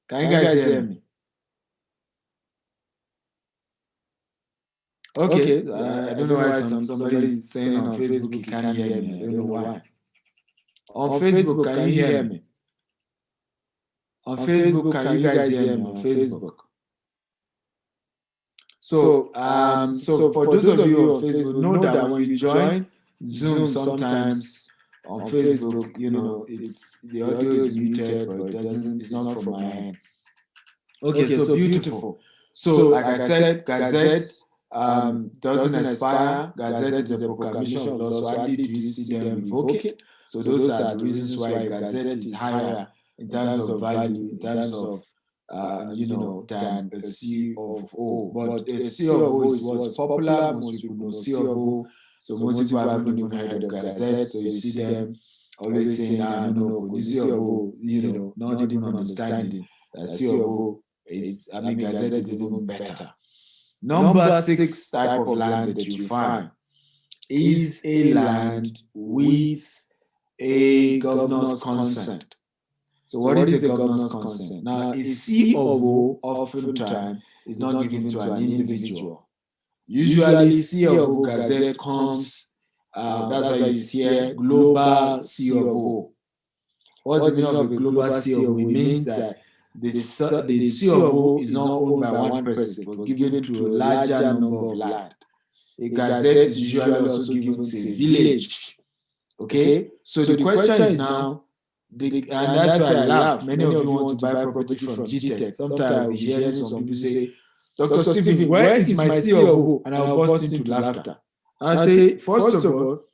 Can you guys hear me? Okay, I don't know why somebody is saying on Facebook you can't hear me. I don't know why. On Facebook, can you hear me? On Facebook, can you guys hear me on Facebook? So, for those of you on Facebook, know that when you join Zoom, sometimes on Facebook, it's the audio is muted, but it's not from my end. Okay, so beautiful. So, like I said, Gazette doesn't expire. Gazette is a proclamation of law, so hardly do you see them revoke it. So those are the reasons why Gazette is higher in terms of value, in terms of than a CFO. But a CFO is what's popular. Most people know CFO, so most people haven't even heard of Gazette. So you see them always saying, no, this CFO, not even understanding that CFO Gazette is even better. Number 6 type of land that you find is a land with a governor's consent. So what is the governor's consent? Now, a CFO oftentimes is not given to an individual. Usually, CFO Gazette comes, that's why you see here, global CFO. What's the meaning of a global CFO? It means that the CFO is not owned by one person, but given to a larger number of land. A Gazette is usually also given to a village. Okay? So the question is now, and that's why I laugh. Many of you want to buy property from GTech. Sometimes I'll be hearing some people say, Dr. Stephen, where is my CFO? And I'll burst into laughter. I'll say, first of all,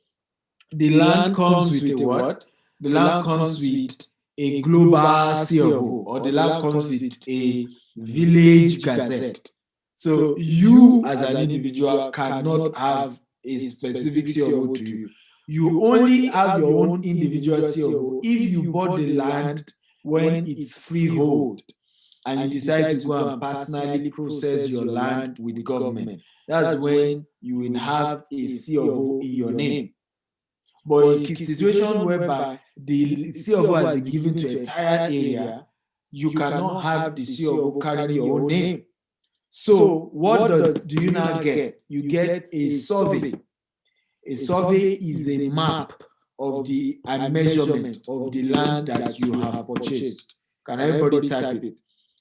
the land comes with a what? The land comes with a global CFO, or the land comes with a village gazette. So you as an individual cannot have a specific CFO to you. You only have your own individual CFO if you bought the land when it's freehold and you decide to go and personally process your land with the government. That's when you will have a CFO in your name. But in a situation whereby the CFO has been given to an entire area, you cannot have the CFO carrying your own name. So what do you now get? You get a survey. A survey is a map of the and measurement of the land that you have purchased. Can everybody type it?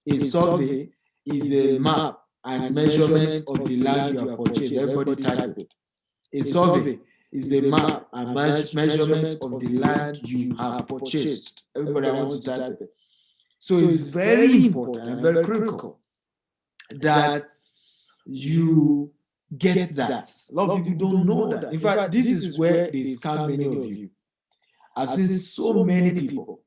A survey is a map and measurement of the land you have purchased. Everybody type it. A survey is a map and measurement of the land you have purchased. Everybody wants to type it. So it's very important and very critical that you get that. A lot of people don't know that. In fact, this is where they scam many of you. I've seen so many people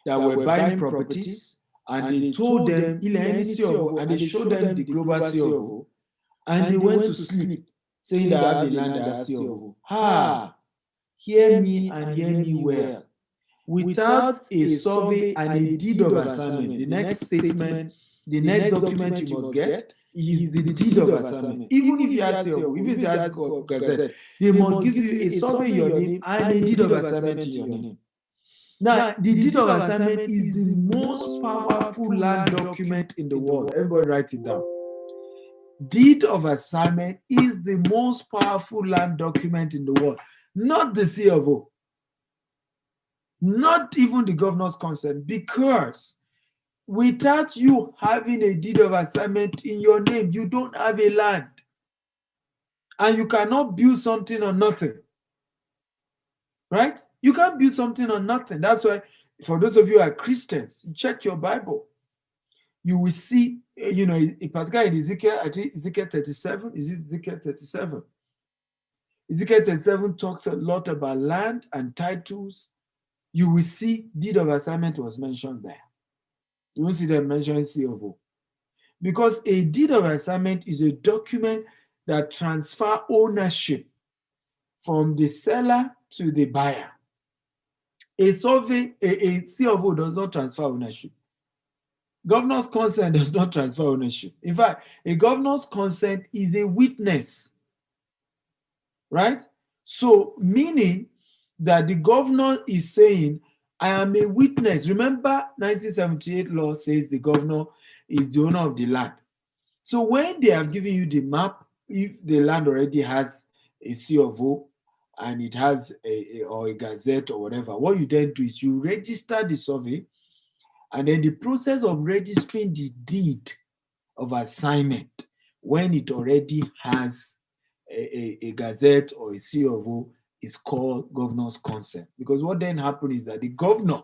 that were buying properties and they told them and they showed them the global CFO and they went to sleep saying that I have a land that has CFO. Hear me and hear me well. Without a survey and a deed of assignment, the next statement, the next document you must get is the deed of assignment. Even if you have CFO, even if you have Gazette, they must give you a survey in your name and a deed of assignment in your name. Now, the deed of assignment is the most powerful land document in the world. Everybody write it down. Deed of assignment is the most powerful land document in the world, not the CFO, not even the governor's consent, because without you having a deed of assignment in your name, you don't have a land. And you cannot build something on nothing. Right? You can't build something on nothing. That's why, for those of you who are Christians, check your Bible. You will see, in particular in Ezekiel, I think Ezekiel 37, is it Ezekiel 37? Ezekiel 37 talks a lot about land and titles. You will see deed of assignment was mentioned there. You won't see them mentioning CFO. Because a deed of assignment is a document that transfers ownership from the seller to the buyer. A survey, a CFO does not transfer ownership. Governor's consent does not transfer ownership. In fact, a governor's consent is a witness, right? So, meaning that the governor is saying, I am a witness. Remember, 1978 law says the governor is the owner of the land. So when they have given you the map, if the land already has a CFO and it has a gazette or whatever, what you then do is you register the survey, and then the process of registering the deed of assignment, when it already has a gazette or a CFO, is called governor's consent. Because what then happens is that the governor,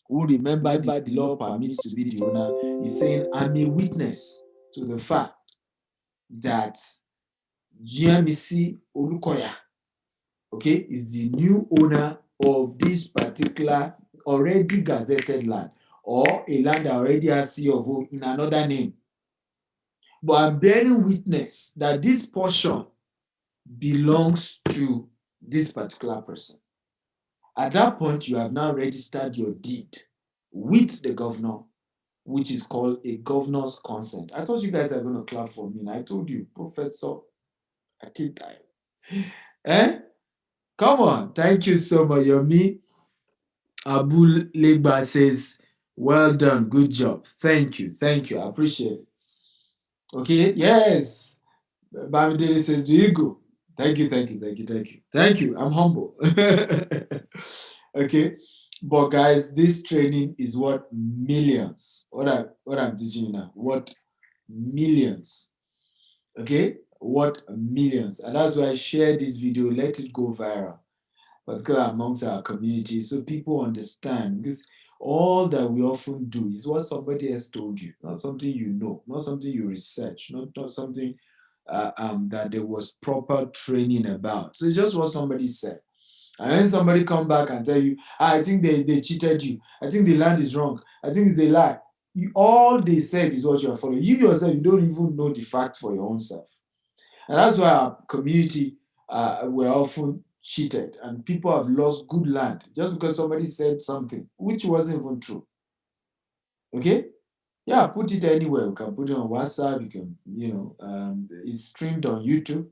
who remember that the law permits to be the owner, is saying, I'm a witness to the fact that GMC Olukoya, okay, is the new owner of this particular already gazetted land, or a land that already has CFO in another name. But I'm bearing witness that this portion belongs to this particular person. At that point, you have now registered your deed with the governor, which is called a governor's consent. I thought you guys are going to clap for me. And I told you, Professor Akintayo. Come on. Thank you so much. Yomi Abul Legba says, well done. Good job. Thank you. Thank you. I appreciate it. Okay. Yes. Bamidele says, do you go? Thank you. Thank you. Thank you. Thank you. Thank you. I'm humble. Okay. But guys, this training is what millions. What I'm teaching you now. What millions. Okay? What millions. And that's why I share this video, let it go viral, particularly amongst our community, so people understand. Because all that we often do is what somebody else told you, not something you know, not something you research, not something that there was proper training about. So it's just what somebody said. And then somebody come back and tell you, I think they cheated you. I think the land is wrong. I think it's a lie. All they said is what you are following. You yourself, you don't even know the fact for your own self. And that's why our community were often cheated, and people have lost good land just because somebody said something which wasn't even true. Okay? Yeah, put it anywhere. You can put it on WhatsApp. You can, it's streamed on YouTube.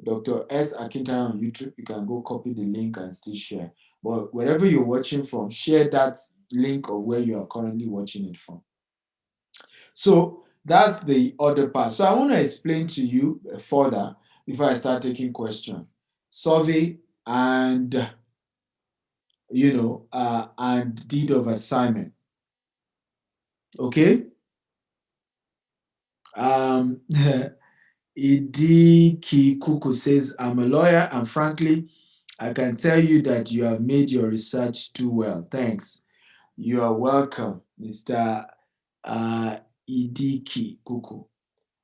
Dr. S. Akintayo on YouTube. You can go copy the link and still share. But wherever you're watching from, share that link of where you are currently watching it from. So That's the other part. So I want to explain to you further before I start taking questions. Survey and and deed of assignment. Okay. Idiki Kuku says, I'm a lawyer and frankly, I can tell you that you have made your research too well. Thanks. You are welcome, Mr. Idiki Kuku.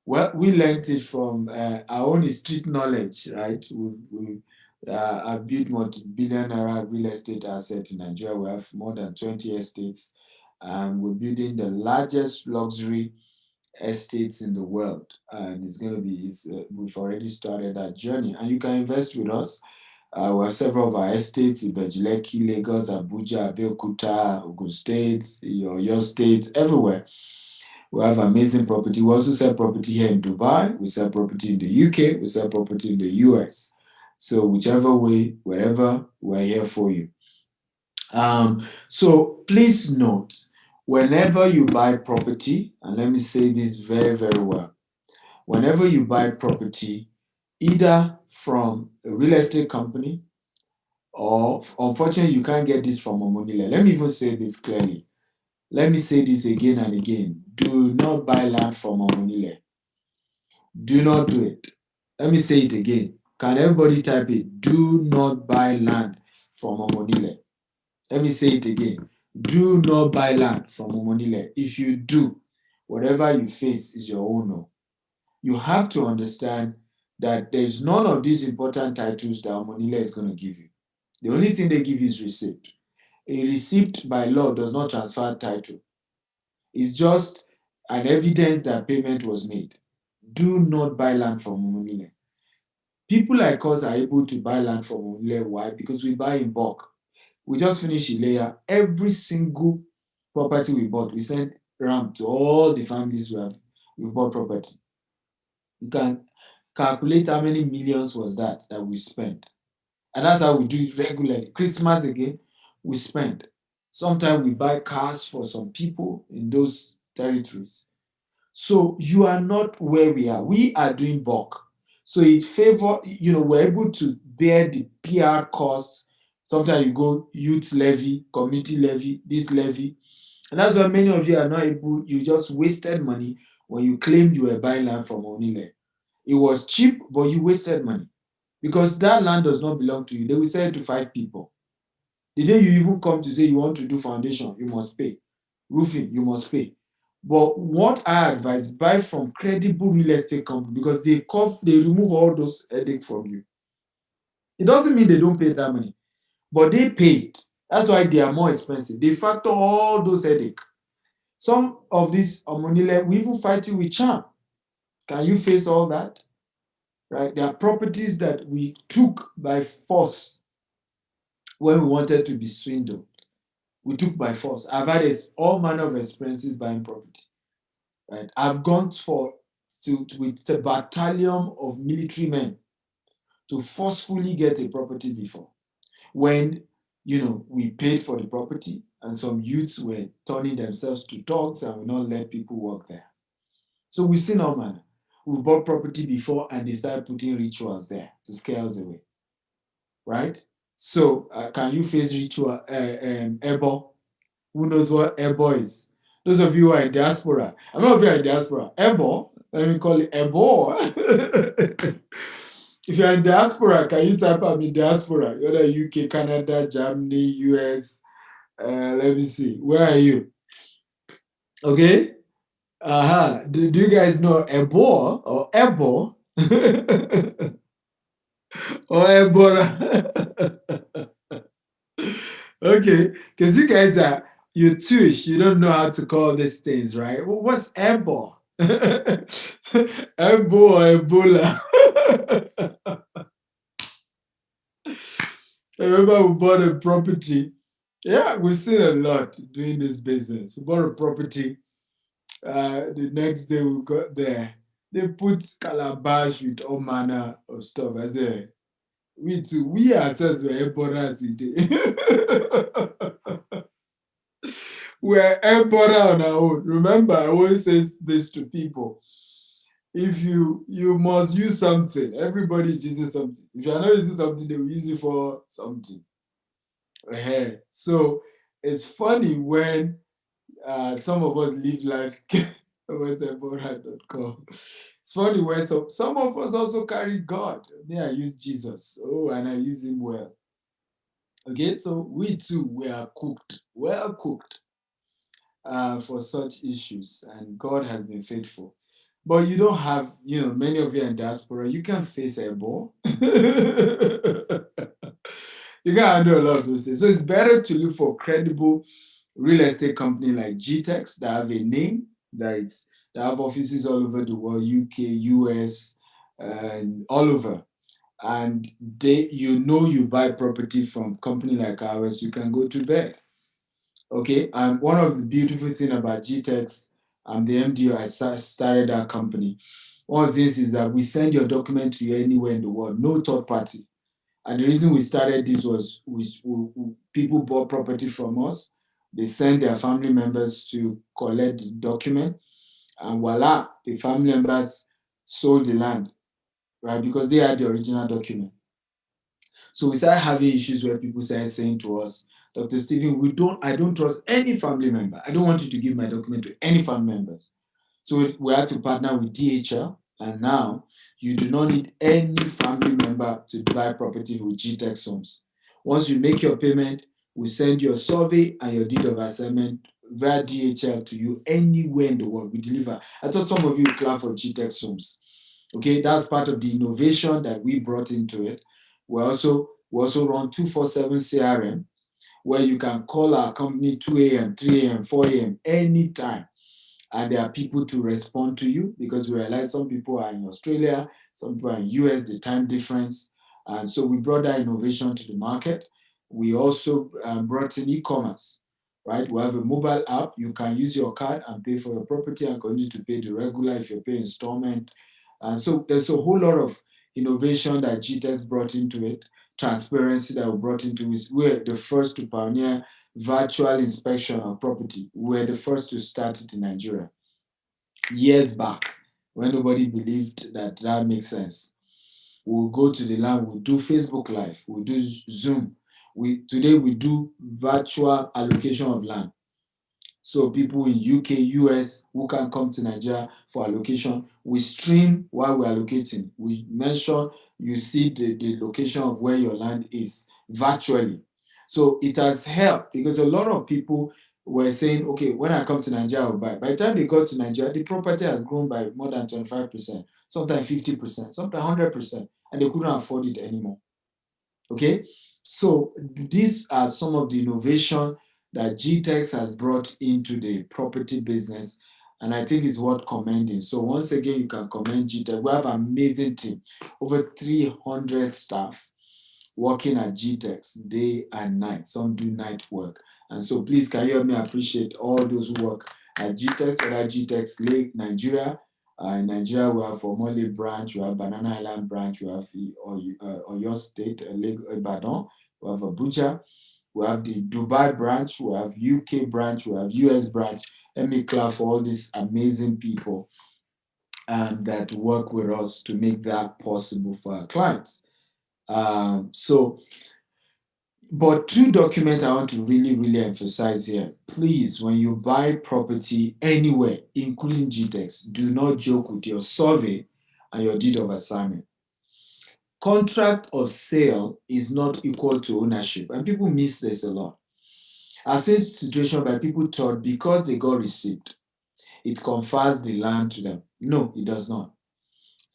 Well, we learned it from our own street knowledge, right? We have built multi-billion naira real estate asset in Nigeria. We have more than 20 estates, and we're building the largest luxury estates in the world. And it's going to be, we've already started that journey. And you can invest with us. We have several of our estates in Bejuleki, Lagos, Abuja, Abeokuta, Ogun State, your states, everywhere. We have amazing property. We also sell property here in Dubai. We sell property in the UK. We sell property in the US. So whichever way, wherever, we're here for you. So please note, whenever you buy property, and let me say this very, very well, whenever you buy property, either from a real estate company or unfortunately you can't get this from Omonile. Let me even say this clearly. Let me say this again and again. Do not buy land from Omonile. Do not do it. Let me say it again. Can everybody type it? Do not buy land from Omonile. Let me say it again. Do not buy land from Omonile. If you do, whatever you face is your own. You have to understand that there's none of these important titles that Omonile is going to give you. The only thing they give you is receipt. A receipt by law does not transfer title. It's just an evidence that payment was made. Do not buy land from Omonile. People like us are able to buy land from Omonile. Why? Because we buy in bulk. We just finished Ilea. Every single property we bought, we sent ram to all the families we've bought property. You can calculate how many millions was that we spent. And that's how we do it regularly. Christmas again, we spend. Sometimes we buy cars for some people in those territories. So you are not where we are. We are doing bulk. So it favor, we're able to bear the PR costs. Sometimes you go youth levy, community levy, this levy. And that's why many of you are not able, you just wasted money when you claimed you were buying land from Onile. It was cheap, but you wasted money because that land does not belong to you. They will sell it to 5 people. The day you even come to say you want to do foundation, you must pay. Roofing, you must pay. But what I advise, buy from credible real estate company because they remove all those headache from you. It doesn't mean they don't pay that money, but they pay it. That's why they are more expensive. They factor all those headache. Some of these Omonile, we even fight you with charm. Can you face all that? Right? There are properties that we took by force when we wanted to be swindled. We took by force. I've had all manner of experiences buying property. Right? I've gone with a battalion of military men to forcefully get a property before. When we paid for the property and some youths were turning themselves to dogs and will not let people work there. So we've seen all manner. We've bought property before and they started putting rituals there to scare us away. Right? So can you face ritual Ebo? Who knows what Ebo is? Those of you who are in diaspora. I'm not if you are in diaspora. Ebo, let me call it Ebo. If you are in diaspora, can you type I'm in diaspora? Whether UK, Canada, Germany, US. Let me see. Where are you? Okay. Do you guys know Ebo or Ebo? Or Ebola? Okay, because you guys you're Jewish, you don't know how to call these things, right? Well, what's Ebo? Ebo or Ebola? I remember we bought a property. Yeah, we've seen a lot doing this business. We bought a property. The next day we got there. They put calabash with all manner of stuff. I said, we ourselves were Ebolas today. we're emperor on our own. Remember, I always say this to people. If you must use something, everybody's using something. If you're not using something, they will use you for something. So it's funny when some of us live life com. It's funny when some of us also carry God. Me, I use Jesus. Oh, and I use him well. Okay, so we too, we are cooked, well cooked for such issues, and God has been faithful. But you don't have, many of you in diaspora, you can't face a ball. You can't handle a lot of those things. So it's better to look for credible real estate company like GTEX that have a name, that have offices all over the world, UK, US, and all over. And you buy property from company like ours, you can go to bed. Okay, and one of the beautiful things about GTEX, I'm the MD, I started that company. One of the things is that we send your document to you anywhere in the world, no third party. And the reason we started this was people bought property from us. They sent their family members to collect the document, and voila, the family members sold the land, right? Because they had the original document. So we started having issues where people started saying to us, Dr. Stephen, I don't trust any family member. I don't want you to give my document to any family members. So we had to partner with DHL, and now you do not need any family member to buy property with GTEX Homes. Once you make your payment, we send your survey and your deed of assignment via DHL to you anywhere in the world. We deliver. I thought some of you would clap for GTEX Homes. Okay, that's part of the innovation that we brought into it. We also run 247 CRM, where you can call our company 2 a.m., 3 a.m., 4 a.m., anytime. And there are people to respond to you, because we realize some people are in Australia, some people are in US, the time difference. And so we brought that innovation to the market. We also brought in e-commerce, right? We have a mobile app. You can use your card and pay for your property and continue to pay the regular if you pay installment. And so there's a whole lot of innovation that GTEX brought into it, transparency that we brought into it. We're the first to pioneer virtual inspection of property. We're the first to start it in Nigeria years back, when nobody believed that makes sense. We'll go to the land, we'll do Facebook Live, we'll do Zoom. Today we do virtual allocation of land. So people in UK, US who can come to Nigeria for allocation, we stream while we're allocating. We mention, you see the location of where your land is virtually. So it has helped, because a lot of people were saying, okay, when I come to Nigeria, I'll buy. By the time they got to Nigeria, the property has grown by more than 25%, sometimes 50%, sometimes 100%, and they couldn't afford it anymore. Okay, so these are some of the innovation that GTEX has brought into the property business, and I think it's worth commending. So once again, you can commend GTEX. We have an amazing team, over 300 staff working at GTEX day and night. Some do night work. And so please, can you help me appreciate all those who work at GTEX, whether GTEX Lake, Nigeria. In Nigeria, we have Omole branch, we have Banana Island branch, we have Oyo State, Lake Ibadan, we have Abuja, we have the Dubai branch, we have UK branch, we have US branch. Let me clap for all these amazing people that work with us to make that possible for our clients. But two documents I want to really, really emphasize here. Please, when you buy property anywhere, including GTEX, do not joke with your survey and your deed of assignment. Contract of sale is not equal to ownership, and people miss this a lot. I've seen situations where people thought because they got receipt, it confers the land to them. No, it does not.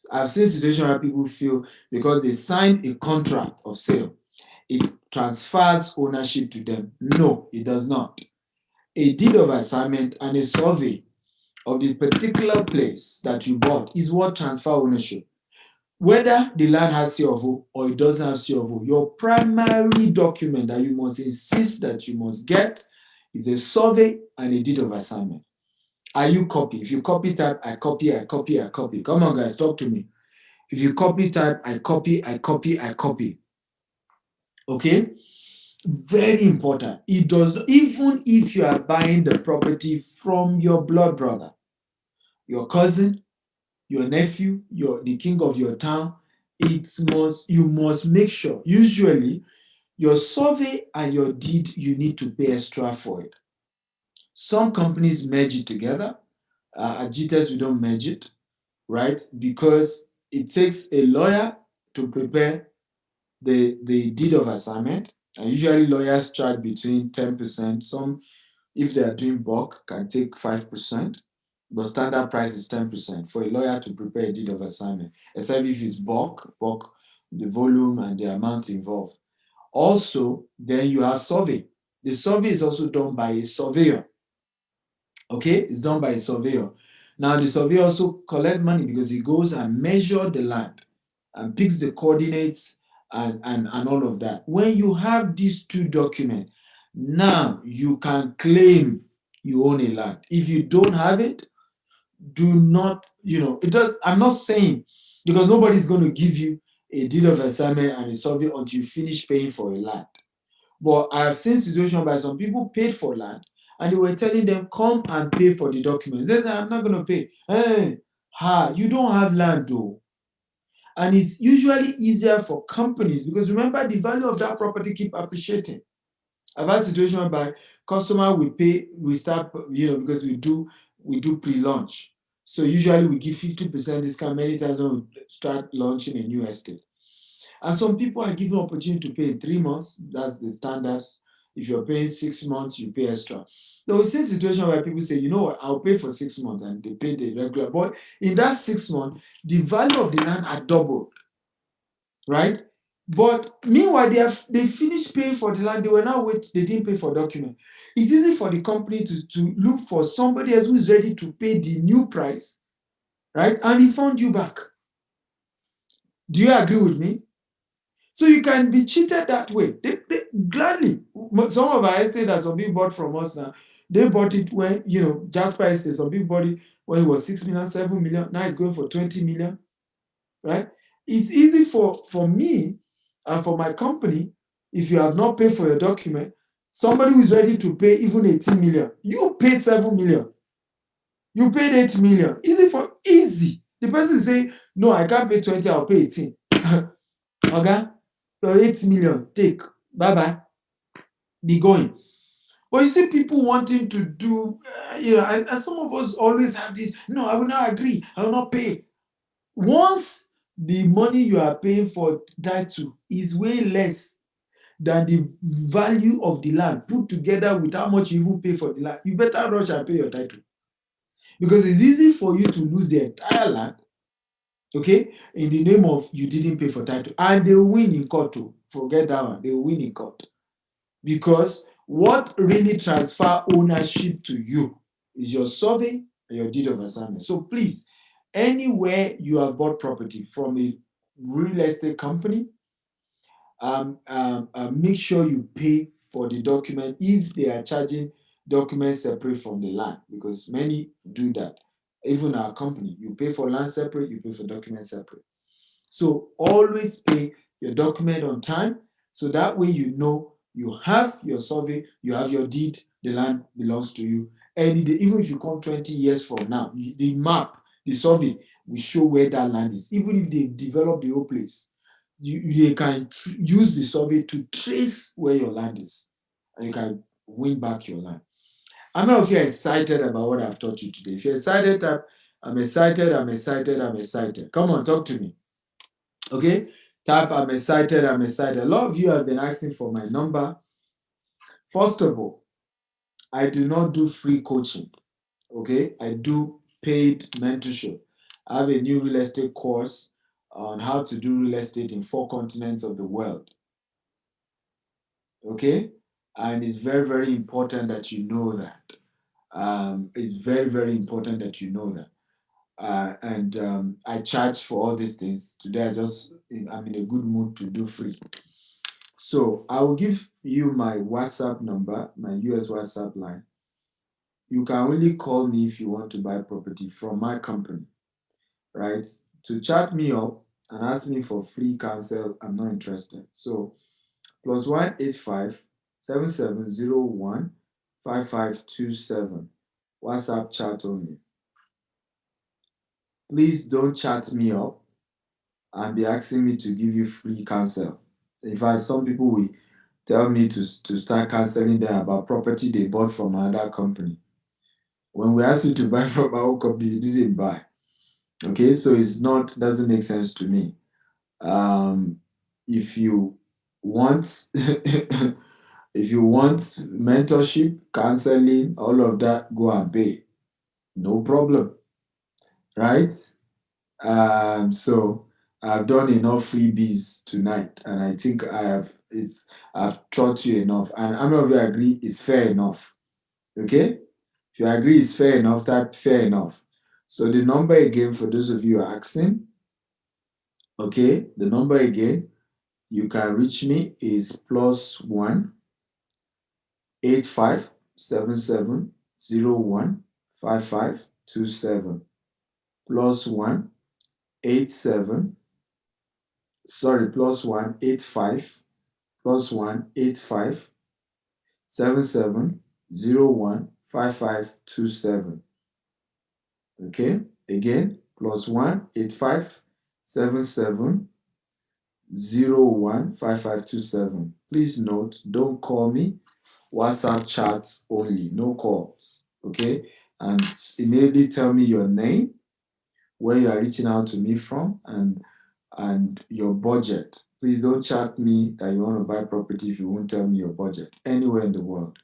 I've seen situations where people feel because they signed a contract of sale, it transfers ownership to them. No, it does not. A deed of assignment and a survey of the particular place that you bought is what transfer ownership. Whether the land has C of O or it doesn't have C of O, your primary document that you must insist that you must get is a survey and a deed of assignment. Are you copy? If you copy type, I copy, I copy, I copy. Come on, guys, talk to me. If you copy type, I copy, I copy, I copy. Okay? Very important. It does, even if you are buying the property from your blood brother, your cousin, your nephew, the king of your town, you must make sure. Usually, your survey and your deed, you need to pay extra for it. Some companies merge it together. At GTS, we don't merge it, right? Because it takes a lawyer to prepare the deed of assignment. And usually lawyers charge between 10%. Some, if they are doing bulk, can take 5%. But standard price is 10% for a lawyer to prepare a deed of assignment, except if it's bulk, the volume and the amount involved. Also, then you have survey. The survey is also done by a surveyor. Okay, it's done by a surveyor. Now, the surveyor also collects money because he goes and measures the land and picks the coordinates and all of that. When you have these two documents, now you can claim you own a land. If you don't have it, do not, it does. I'm not saying, because nobody's going to give you a deed of assignment and a survey until you finish paying for a land. But I've seen situations where some people paid for land and they were telling them, come and pay for the documents. They said, I'm not going to pay. Hey, you don't have land though. And it's usually easier for companies because remember, the value of that property keep appreciating. I've had situations whereby customer will pay, we start, because we do pre-launch. So usually we give 50% discount many times when we start launching a new estate. And some people are given opportunity to pay in 3 months. That's the standard. If you're paying 6 months, you pay extra. There was a situation where people say, you know what, I'll pay for 6 months, and they pay the regular. But in that 6 months, the value of the land are doubled, right? But meanwhile, they finished paying for the land. They were now wait. They didn't pay for document. It's easy for the company to look for somebody else who is ready to pay the new price, right? And refund you back. Do you agree with me? So you can be cheated that way. They gladly. Some of our estate that some people bought from us now, they bought it when, Jasper Estate, some people bought it when it was 6 million, 7 million. Now it's going for 20 million, right? It's easy for me and for my company, if you have not paid for your document, somebody who is ready to pay even 18 million, you paid 7 million, you paid 8 million. Easy. The person is saying, no, I can't pay 20, I'll pay 18. Okay? Your 8 million, take. Bye-bye. Be going. But you see people wanting to do, and some of us always have this, no, I will not agree. I will not pay. Once the money you are paying for title is way less than the value of the land put together with how much you even pay for the land, you better rush and pay your title. Because it's easy for you to lose the entire land, okay, in the name of you didn't pay for title. And they win in court too. Forget that one. They win in court. Because what really transfer ownership to you is your survey and your deed of assignment. So please, anywhere you have bought property from a real estate company, make sure you pay for the document if they are charging documents separate from the land, because many do that. Even our company, you pay for land separate, you pay for documents separate. So always pay your document on time, so that way you have your survey, you have your deed, the land belongs to you. And even if you come 20 years from now, the map, the survey will show where that land is. Even if they develop the whole place, they can use the survey to trace where your land is, and you can win back your land. I don't know if you're excited about what I've taught you today. If you're excited, I'm excited, I'm excited, I'm excited. Come on, talk to me. Okay? Type I'm excited, I'm excited. A lot of you have been asking for my number. First of all, I do not do free coaching. Okay? I do paid mentorship. I have a new real estate course on how to do real estate in 4 continents of the world. Okay? And it's very, very important that you know that. It's very, very important that you know that. And I charge for all these things. Today, I'm in a good mood to do free. So I will give you my WhatsApp number, my US WhatsApp line. You can only call me if you want to buy property from my company, right? To chat me up and ask me for free counsel, I'm not interested. So +185 77015527. WhatsApp chat only. Please don't chat me up and be asking me to give you free counsel. In fact, some people will tell me to start counseling them about property they bought from another company. When we asked you to buy from our own company, you didn't buy. Okay, so doesn't make sense to me. If you want if you want mentorship, counseling, all of that, go and pay. No problem. Right? So I've done enough freebies tonight, and I think I've taught you enough. And how many of you agree it's fair enough? Okay? If you agree it's fair enough, type fair enough. So the number again for those of you who are asking, okay, the number again, you can reach me is +1 8577015527 +1 87 +1 85 +1 85 77015527. Okay, again, +1 85 77015527. Please note, don't call me. WhatsApp chats only, no call. Okay, and immediately tell me your name, where you are reaching out to me from, and your budget. Please don't chat me that you want to buy property if you won't tell me your budget. Anywhere in the world,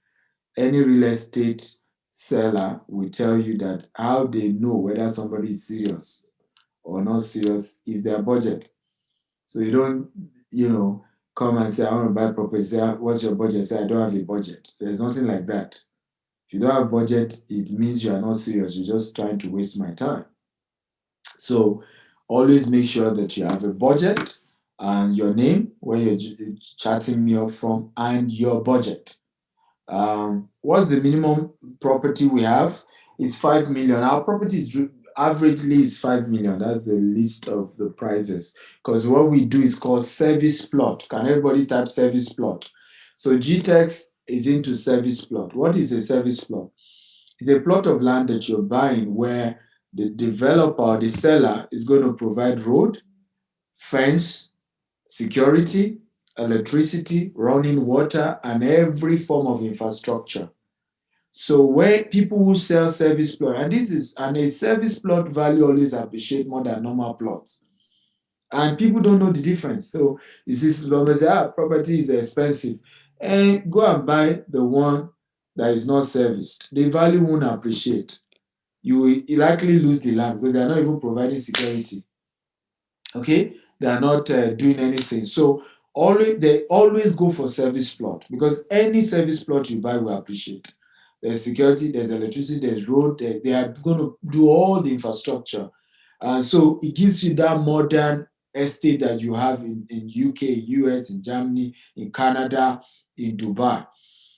any real estate seller will tell you that how they know whether somebody is serious or not serious is their budget. So you don't, come and say, I want to buy property. Say, what's your budget? Say, I don't have a budget. There's nothing like that. If you don't have budget, it means you are not serious. You're just trying to waste my time. So always make sure that you have a budget and your name, where you're chatting me up from, and your budget. What's the minimum property we have? It's 5 million. Our property is averagely is 5 million. That's the list of the prices. Because what we do is called service plot. Can everybody type service plot? So GTEx is into service plot. What is a service plot? It's a plot of land that you're buying where the developer or the seller is going to provide road, fence, security, electricity, running water, and every form of infrastructure. So where people who sell service plot, and a service plot value always appreciate more than normal plots. And people don't know the difference. So you see, some say, property is expensive. And go and buy the one that is not serviced. The value won't appreciate. You will likely lose the land because they are not even providing security. Okay, they are not doing anything. So they always go for service plot, because any service plot you buy will appreciate. There's security, there's electricity, there's road. They are going to do all the infrastructure, and so it gives you that modern estate that you have in UK, US, in Germany, in Canada, in Dubai.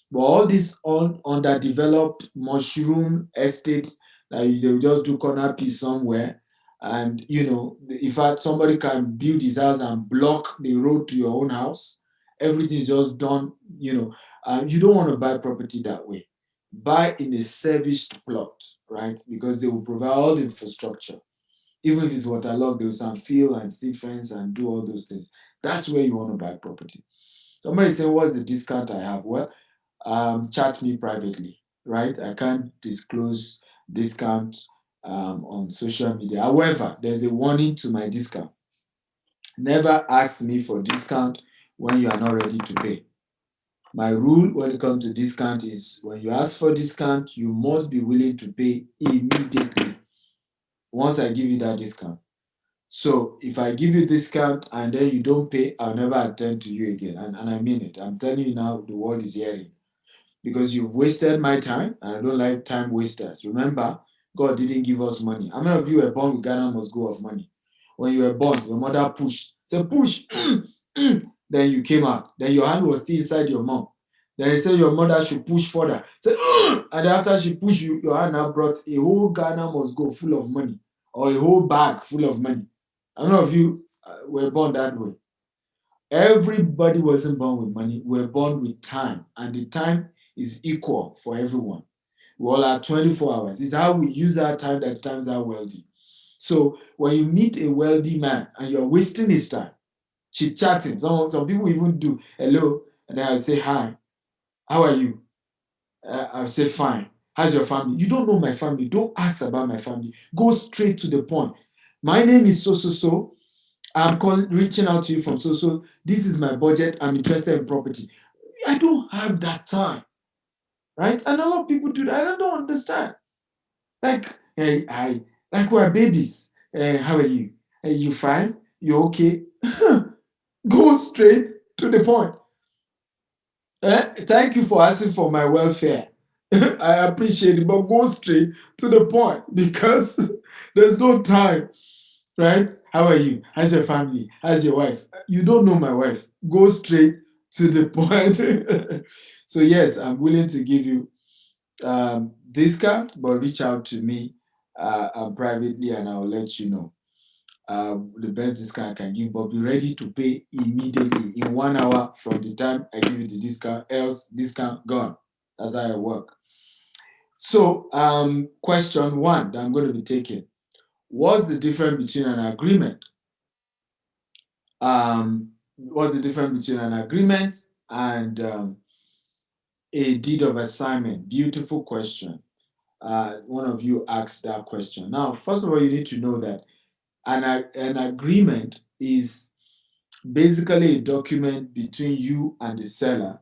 But all these underdeveloped mushroom estates that they'll just do corner piece somewhere, and in fact somebody can build his house and block the road to your own house. Everything is just done. You don't want to buy property that way. Buy in a serviced plot, right? Because they will provide all the infrastructure. Even if it's waterlogged, they will some fill and steel fence and do all those things. That's where you want to buy property. Somebody say, what's the discount I have? Well, chat me privately, right? I can't disclose discounts on social media. However, there's a warning to my discount. Never ask me for discount when you are not ready to pay. My rule when it comes to discount is, when you ask for discount, you must be willing to pay immediately once I give you that discount. So if I give you discount and then you don't pay, I'll never attend to you again. And I mean it. I'm telling you now, the world is hearing. Because you've wasted my time, and I don't like time wasters. Remember, God didn't give us money. How many of you were born with Ghana must go of money? When you were born, your mother pushed. Say, push. Then you came out. Then your hand was still inside your mom. Then you said your mother should push further. Say, and after she pushed you, your hand now brought a whole Ghana must go full of money, or a whole bag full of money. How many of you were born that way? Everybody wasn't born with money. We're born with time, and the time is equal for everyone. We all have 24 hours. It's how we use our time that determines how wealthy. So when you meet a wealthy man and you're wasting his time, chit chatting, some people even do hello, and then I'll say hi, how are you? I'll say fine. How's your family? You don't know my family. Don't ask about my family. Go straight to the point. My name is so so so. Reaching out to you from so so. This is my budget. I'm interested in property. I don't have that time, right? And a lot of people do that. I don't understand. Like, hey, hi, like we're babies. How are you? Hey, you fine? You okay? Go straight to the point. Thank you for asking for my welfare. I appreciate it, but go straight to the point because there's no time, right? How are you? How's your family? How's your wife? You don't know my wife. Go straight to the point. So yes, I'm willing to give you discount, but reach out to me privately and I'll let you know the best discount I can give, but be ready to pay immediately in 1 hour from the time I give you the discount, else discount gone. That's how I work. So question one that I'm going to be taking. What's the difference between an agreement? What's the difference between an agreement and a deed of assignment? Beautiful question. One of you asked that question. Now, first of all, you need to know that an agreement is basically a document between you and the seller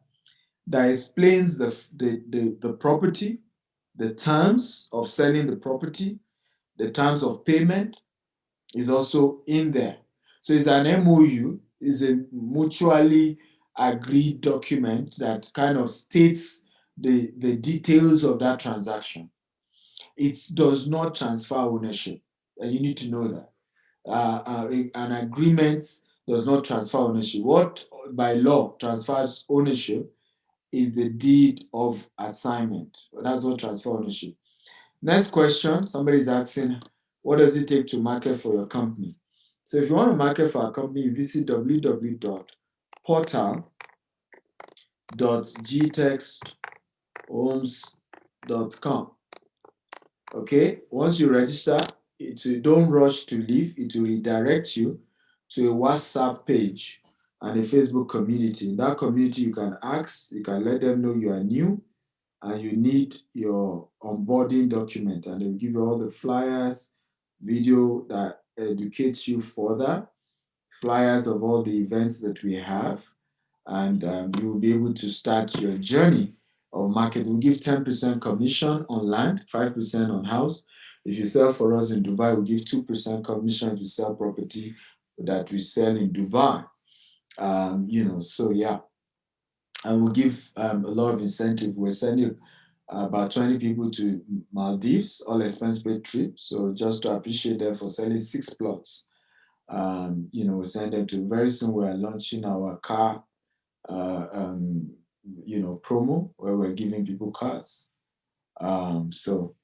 that explains the property, the terms of selling the property, the terms of payment is also in there. So it's an MOU, is a mutually agreed document that kind of states the details of that transaction. It does not transfer ownership, and you need to know that. An agreement does not transfer ownership. What by law transfers ownership is the deed of assignment. That's what transfer ownership. Next question, somebody is asking, what does it take to market for your company? So if you want to market for a company, you visit www.portal.gtexthomes.com. Okay, once you register, don't rush to leave. It will redirect you to a WhatsApp page and a Facebook community. In that community, you can ask, you can let them know you are new and you need your onboarding document, and they'll give you all the flyers, video that educates you further, flyers of all the events that we have, and you will be able to start your journey of marketing. We give 10% commission on land, 5% on house. If you sell for us in Dubai, we give 2% commission if you sell property that we sell in Dubai. So yeah, and we give a lot of incentive. We're sending about 20 people to Maldives, all expense paid trip. So just to appreciate them for selling 6 plots. We send them to very soon. We're launching our car promo where we're giving people cars. So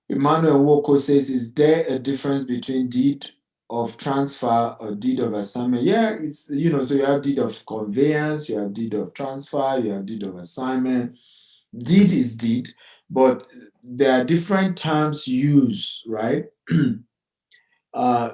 Emmanuel Woko says, is there a difference between deed of transfer or deed of assignment? Yeah, it's, so you have deed of conveyance, you have deed of transfer, you have deed of assignment. Deed is deed, but there are different terms used, right? uh,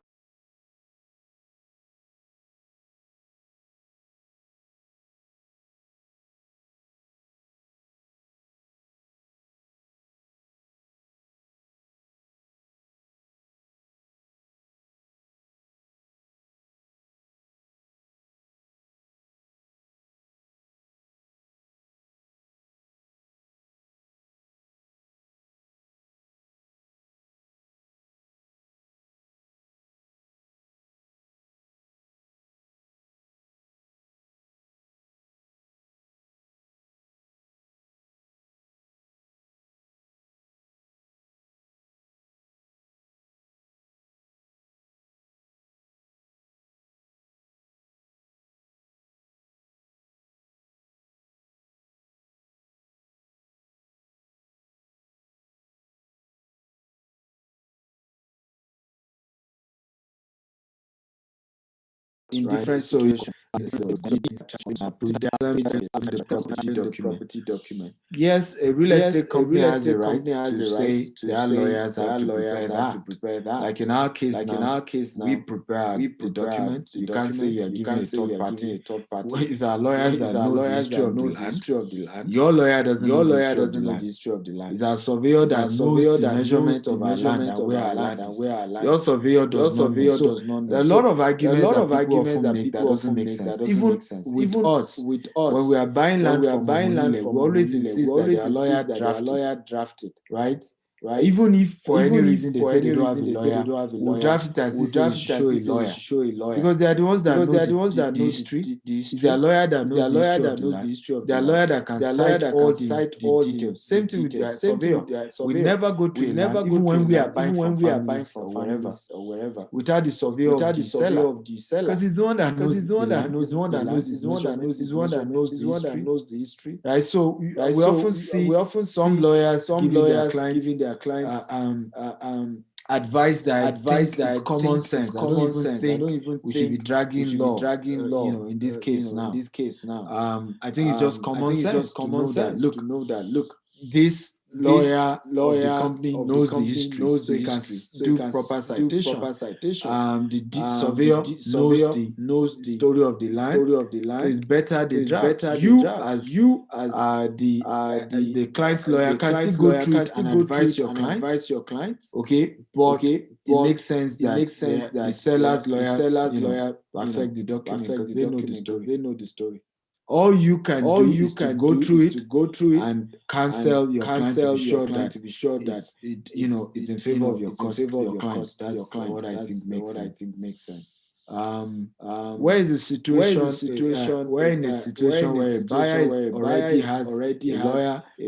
in different situations. property document. Yes, a real estate company has the right to say their lawyers have to prepare that. Like in our case now, we prepare the document. You can't say you are giving a third party. It's our lawyers that know the history of the land. Your lawyer doesn't know the history of the land. It's our surveyor that knows the measurement of our land and where our land is. Your surveyor does not know. So there are a lot of arguments that people often make that doesn't make sense. Even with us, when we are buying land from Omonile, we always insist that their lawyer drafted, right? Even if for any reason they say they don't have a lawyer, we'll draft it as if they should show a lawyer. Because they are the ones that know the history. It's their lawyer that knows the history of the land. Their lawyer that can cite all the details. Same thing with their surveyor. We never go to a land, even when we are buying from families or wherever, without the surveyor of the seller. Because it's the one that knows the land, it's the one that knows the history. Right? So we often see some lawyers giving their clients advice that is common sense. I don't even think we should be dragging law. In this case now. I think it's just common sense to know that. Look, this lawyer of the company knows the history, so he can do proper citation. The surveyor knows the story of the land. So it's better they draft. You as the client's lawyer can still go through it and advise your client. Okay, but it makes sense that the seller's lawyer perfect the document because they know the story. All you can do is to go through it and counsel your client to be sure that it is in favor of your client. That's what I think makes sense. Where is the situation? We're in a situation where a buyer already has a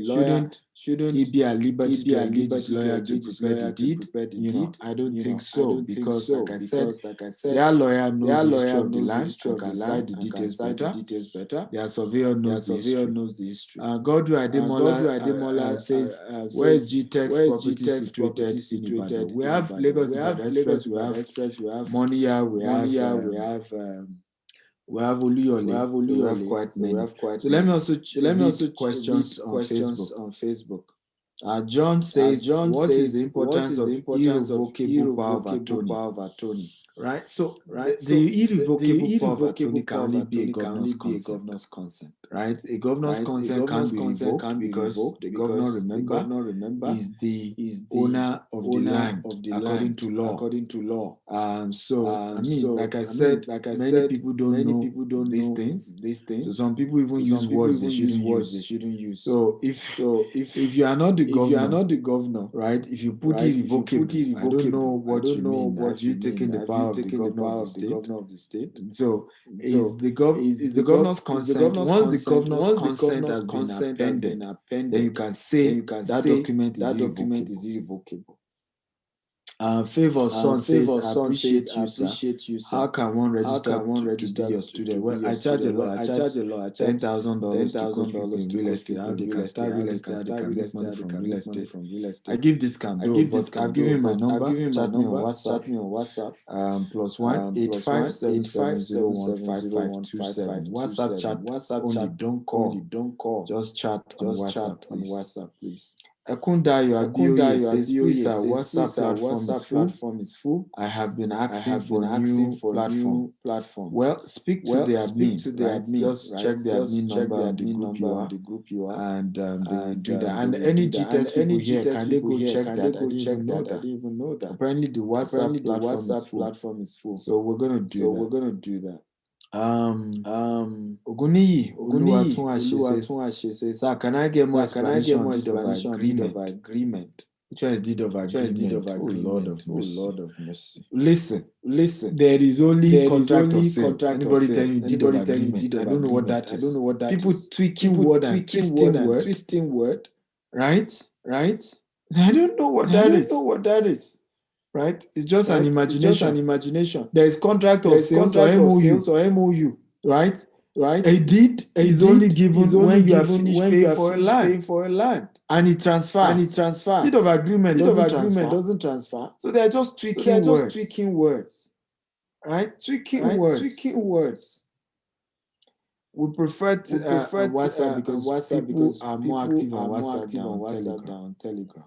lawyer. Shouldn't he be at liberty to engage his lawyer to prepare the deed? I don't think so, because like I said, their lawyer knows the history of the land and can cite the details better. Their surveyor knows the history. Godwin Ademola says, where is GTEX property situated in Ibadan? We have Lagos Ibadan Express, we have Moniya, we have Oluyole, so we have quite many. So let me also read questions on Facebook. John says, what is the importance of irrevocable power of attorney? Right? So the irrevocable power of attorney can only be a governor's consent. Right? A governor's consent can't be revoked because the governor, remember, is the owner of the land according to law. Like I said, many people don't know these things. So some people even use words they shouldn't use. So if you are not the governor, right? If you put irrevocable, I don't know what you mean. Have you taken the power of the governor of the state? So is the governor's consent. Once the governor's consent has been appended, then you can say that document is irrevocable. Favor Son says, I appreciate you, sir. How can one register to be your student? Well, I charge a lot. I charge $10,000 to real estate. How they can start real estate, how they can make money from real estate. I give discount, but I've given my number. Chat me on WhatsApp. +1 85770155527. WhatsApp chat only. Don't call. Just chat on WhatsApp, please. Akintayo says, please, our WhatsApp platform is full. I have been asking for new platform. Well, speak to the admin. Just check the admin number on the group you are, and they will do that. And any GTEX people here, can they go check that? I didn't even know that. Apparently, the WhatsApp platform is full. So we're gonna do that. Oguniyi Oluwatunwase says, sir, can I get more explanation on deed of agreement? Which one is deed of agreement? Oh, Lord of mercy. Listen. There is only contract of sale. Anybody telling you deed of agreement? I don't know what that is. People tweaking word and twisting word. Right? I don't know what that is. Right? It's just an imagination. There is contract of sales or MOU. Right? A deed is only given when you are finished paying for a land. And it transfers. Deed of agreement doesn't transfer. So they are just tweaking words. Right? Tweaking words. We prefer WhatsApp because people are more active on WhatsApp than on Telegram.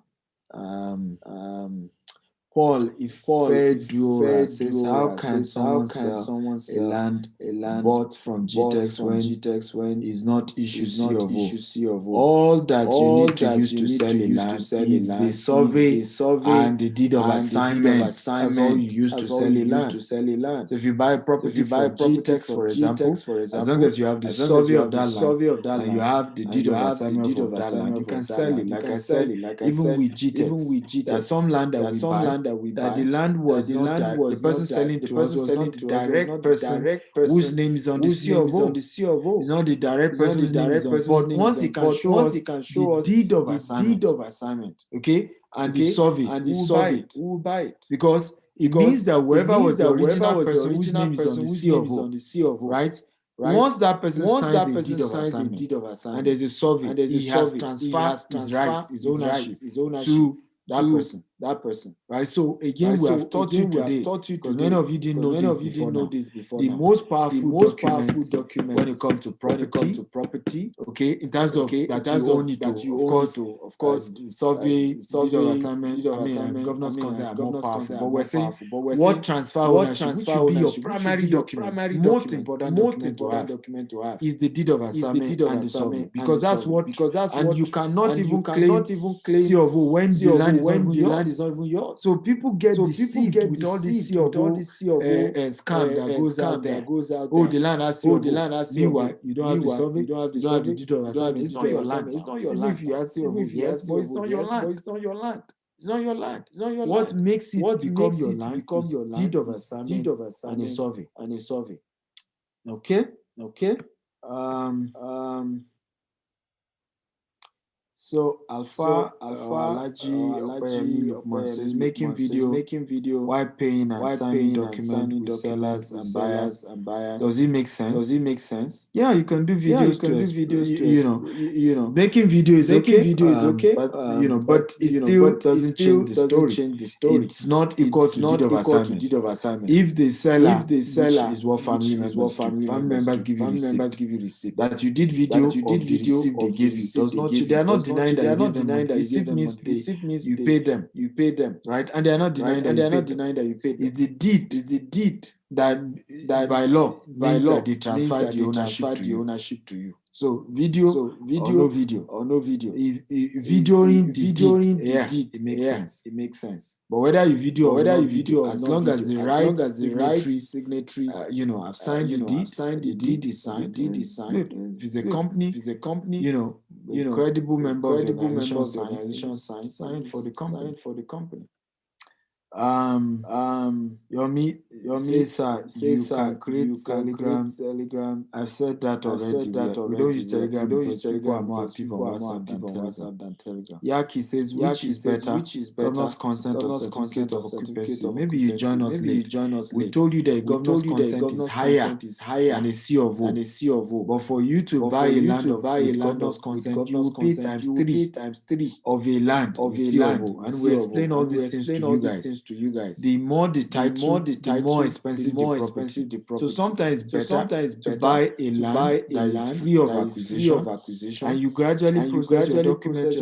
Paul Ifedura says, how can someone sell a land bought from GTEx when is not issue C of O? All that you need to use to sell a land is the survey and the deed of assignment. That's all you use to sell a land. So if you buy a property from GTEx, for example, as long as you have the survey of that land and you have the deed of assignment of that land, you can sell it. Like I said, even with GTEx, there are some land that we buy that the land was not that the person selling to us was not the direct person whose name is on the C of O. It's not the direct person whose name is on. But once he can show us the deed of assignment, okay, and the survey, we will buy it because it means that whoever was the original person whose name is on the C of O, right? Once that person signs a deed of assignment and there's a survey, he has transferred his ownership to that person, right? So again, we have taught you today, because many of you didn't know this before. The most powerful document when it comes to property, okay, in terms of that you own it, of course, survey, deed of assignment, governor's consent are more powerful. But we're saying what transfer ownership, which should be your primary document, most important document to have, is the deed of assignment and the survey, because that's what, and you cannot even claim C of O when the land is not even yours. So people get deceived with all this C of O scam that goes out there. Oh, the land has C of O. Meanwhile, you don't have the survey, you don't have the deed of assignment. It's not your land. It's not your land. If you have C of O, yes, but it's not your land. It's not your land. It's not your land. It's not your land. What makes it become your land is deed of assignment and a survey. Okay. So Alpha Alaji Lukman says making video while paying and signing document with sellers and buyers. Does it make sense? Yeah, you can do videos. Making video is okay. But it still doesn't change the story. It's not equal to deed of assignment. If the seller, which is what family members give you receipt that you did video of the receipt they gave you, does not. They are not denying that you gave them. Receipt means you pay them, right? And they are not denying that you paid them. It's the deed that by law that they transfer the ownership to you. So video or no video. If videoing the deed, it makes sense. But whether you video or no video, as long as the right signatories, I've signed the deed is signed. If it's a company, credible member of the organization sign for the company. Yomi says, you can create Telegram. I've said that already. We don't use Telegram because people are more active on WhatsApp than Telegram. Yaki says, which is better? Governor's consent or certificate of occupancy? Maybe you join us late. We told you that governor's consent is higher than a C of O. But for you to buy a land with governor's consent, you will pay times 3 of a land with C of O. And we explain all these things to you guys. The more the title, the more expensive the property. So sometimes it's better to buy a land that is free of acquisition, and you gradually process your document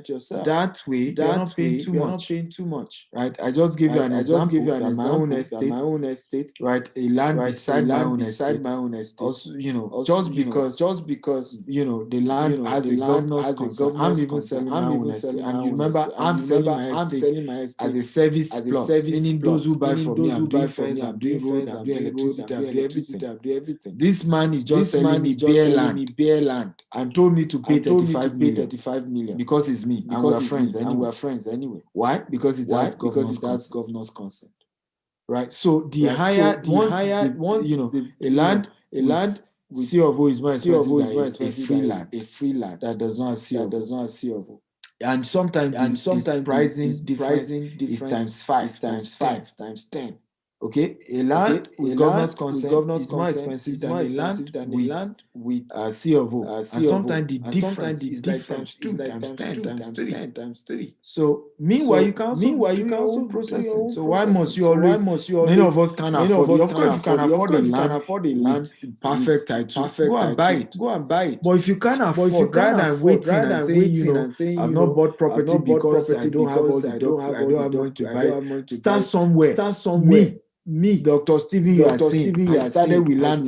yourself. That way, you're not paying too much. Right? I just give you an example. My own estate, right? A land beside my own estate. Also, just because the land has a governor's consent. I'm even selling my own estate, and you remember, I'm selling my estate as a service plot, meaning those who buy from me, I'm doing fence, I'm doing road, I'm doing electricity, I'm doing everything. This man is just selling me bare land and told me to pay 35 million because it's me, and we're friends anyway. Why? Because it has governor's consent. Right. So a land with C of O is more expensive than a free land that does not have C of O. And sometimes the pricing difference is times 5, times 10. Okay, a land with governor's consent is more expensive than a land with C of O. And sometimes the difference is like times 2, times 10, times 3. So meanwhile, you can also do your own processing. So why must you always? Many of us can't afford it. Of course, you can afford the land with perfect title. Go and buy it. But if you can't afford, rather than waiting and saying, I've not bought property because I don't have all the documents, I don't have money to buy it. Start somewhere. Me, Dr. Steven, you are saying, I started with land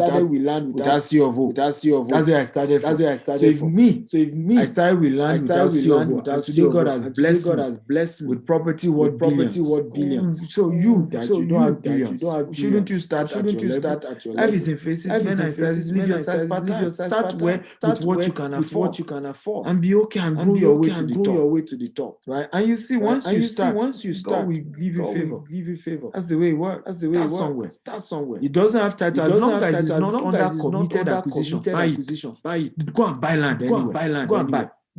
without C of O. That's where I started from. So if me, I started with land without C of O, and today God has blessed me with property worth billions. So you don't have billions. Shouldn't you start at your level? Life is in phases. Men and sizes. Live your size part time. Start with what you can afford, and be okay and grow your way to the top. Right? And you see, once you start, God will give you favor. That's the way it works. Start somewhere. It doesn't have title. As long as it's not under committed acquisition, buy it. Go and buy land anywhere. Go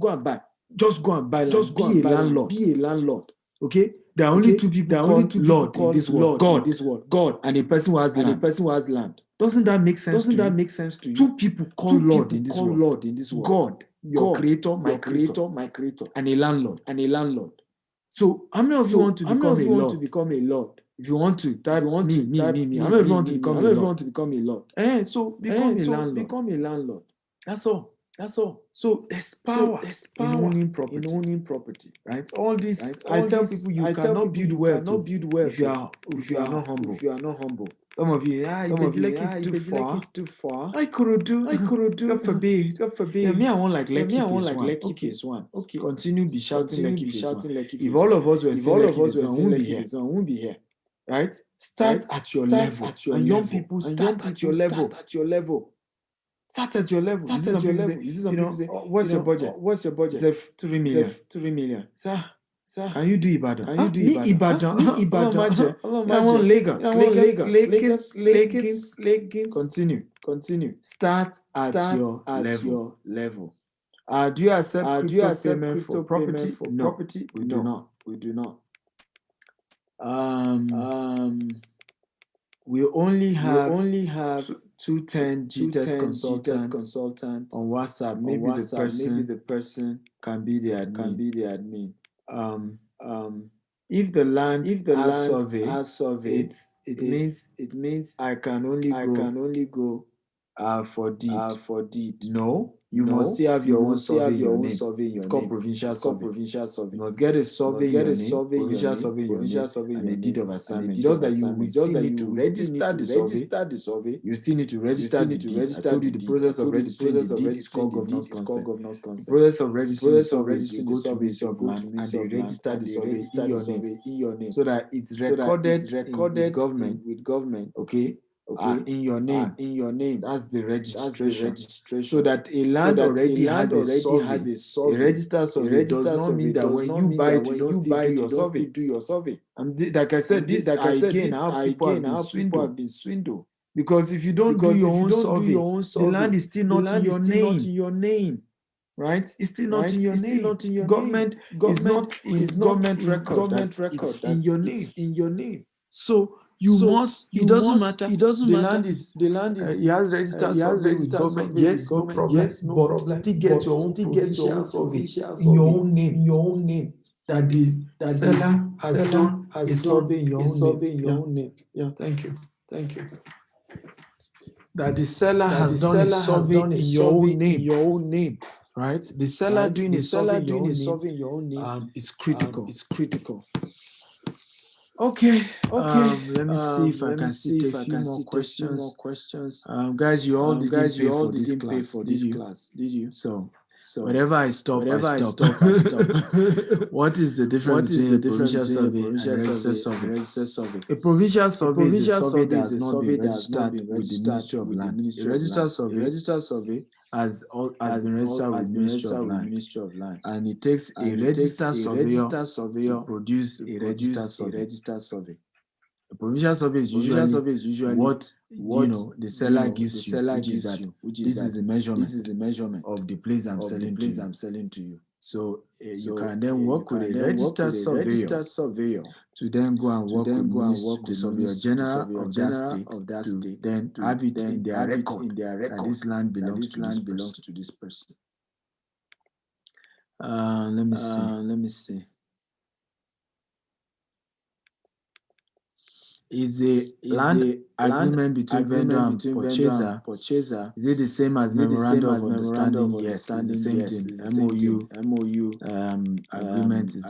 and buy. Just go and buy land. Be a landlord. Okay? There are only two people called Lord in this world. God and a person who has land. Doesn't that make sense to you? Two people called Lord in this world. God, your creator, my creator, and a landlord. So how many of you want to become a lord? If you want to, type me. How many of you want to become a lord? So become a landlord. That's all. So there's power in owning property. Right? All this, I tell people you cannot build wealth if you are not humble. Some of you, Lekki is too far. I could do. God forbid. Yeah, me, I want like Lekki phase one. Okay. Continue be shouting Lekki phase one. If all of us were saying Lekki phase one, we won't be here. Right? Start at your level. And young people, start at your level. Start at your level. You see some people say, what's your budget? Say 3 million. Sir, can you do Ibadan? Ibadan. I want Lagos. Continue. Start at your level. Do you accept crypto payment for property? No, we do not. We only have 210 GTS consultant on WhatsApp. Maybe the person can be the admin. If the land has survey, it means I can only go for deed. No, you must still have your own survey in your name. It's called provincial survey. You must get a survey in your name, provincial survey in your name, and a deed of assignment. Just that you will still need to register the survey. You still need to register the deed. I told you the process of registering the deed is called governance consent. The process of registering the survey is you go to Ministry of Land and they register the survey in your name, so that it's recorded with government. Okay. In your name. That's the registration. So that a land already has a survey. A registered survey does not mean that when you buy it, you don't still do your survey. And like I said, how people have been swindled. Because if you don't do your own survey, the land is still not in your name. Right? It's still not in your name. Government is not in government record. It's in your name. So it doesn't matter. The land is he has registered survey with government. Yes, no problem. But still get your own provincial survey in your own name. That the seller has done a survey in your own name. Yeah. Thank you. That the seller has done a survey in your own name. Right? The seller doing a survey in your own name is critical. Okay. Let me see if I can take a few more questions. Guys, you all didn't pay for this class, did you? So whenever I stop. What is the difference between a provincial survey and a registered survey? A provincial survey is a survey that has not been registered with the Ministry of Land. A registered survey has been registered with the Ministry of Land. And it takes a registered surveyor to produce a registered survey. A provincial survey is usually what the seller gives you, which is that this is the measurement of the place I'm selling to you. So you can then work with a registered surveyor to then go and work with the Surveyor General of that state to then have it in their record that this land belongs to this person. Let me see. Is the land agreement between vendor and purchaser, is it the same as memorandum of understanding? Yes, it's the same thing. MOU agreement is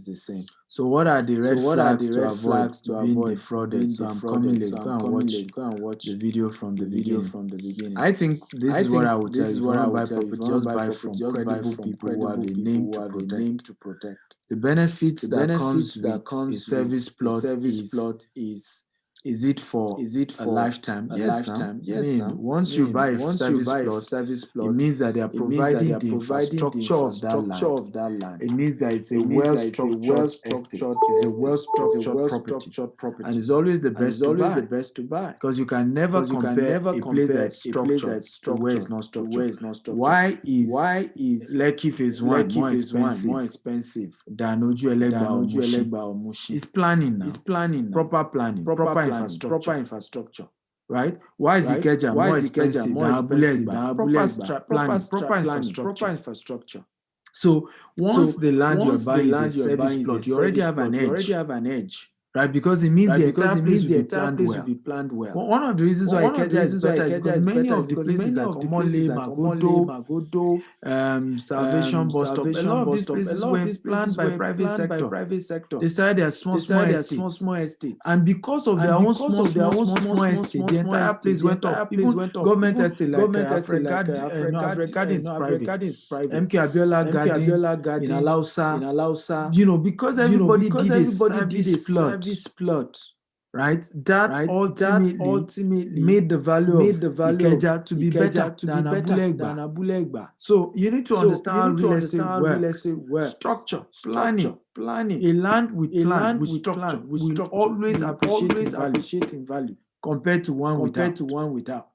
the same. So what are the red flags to avoid being defrauded? So I'm coming late. Go and watch the video from the beginning. I think this is what I would tell you. If you want to buy property, just buy from credible people who have a name to protect. The benefits that comes with a service plot is it for a lifetime? Yes. Once you buy a service plot, it means that they are providing the infrastructure of that land. It means that it's a well-structured estate. It's a well-structured property. And it's always the best to buy. Because you can never compare a place that's structured to where it's not structured. Why is Lekki Phase 1 more expensive than Ojuelegba or Mushi? It's planning now. Proper planning. Proper infrastructure. Right? Why is Ikeja more expensive than Abulegba? Proper infrastructure. So once the land you're buying is a service plot, you already have an edge. Right? Because it means the entire place will be planned well. One of the reasons why Ikeja is better is because many of the places like Omole, Magodo, Salvation Bus Stop, a lot of these places were planned by private sector. They started their small estates. And because of their own small estates, the entire place went up. Even government estate like Alfred Garden is private. MK Abiola Garden in Alausa. Because everybody did a service plot, right? That ultimately made the value of Ikeja to be better than Abulegba. So you need to understand how real estate works. Structure, planning. A land with plan, with structure, will always appreciate in value compared to one without.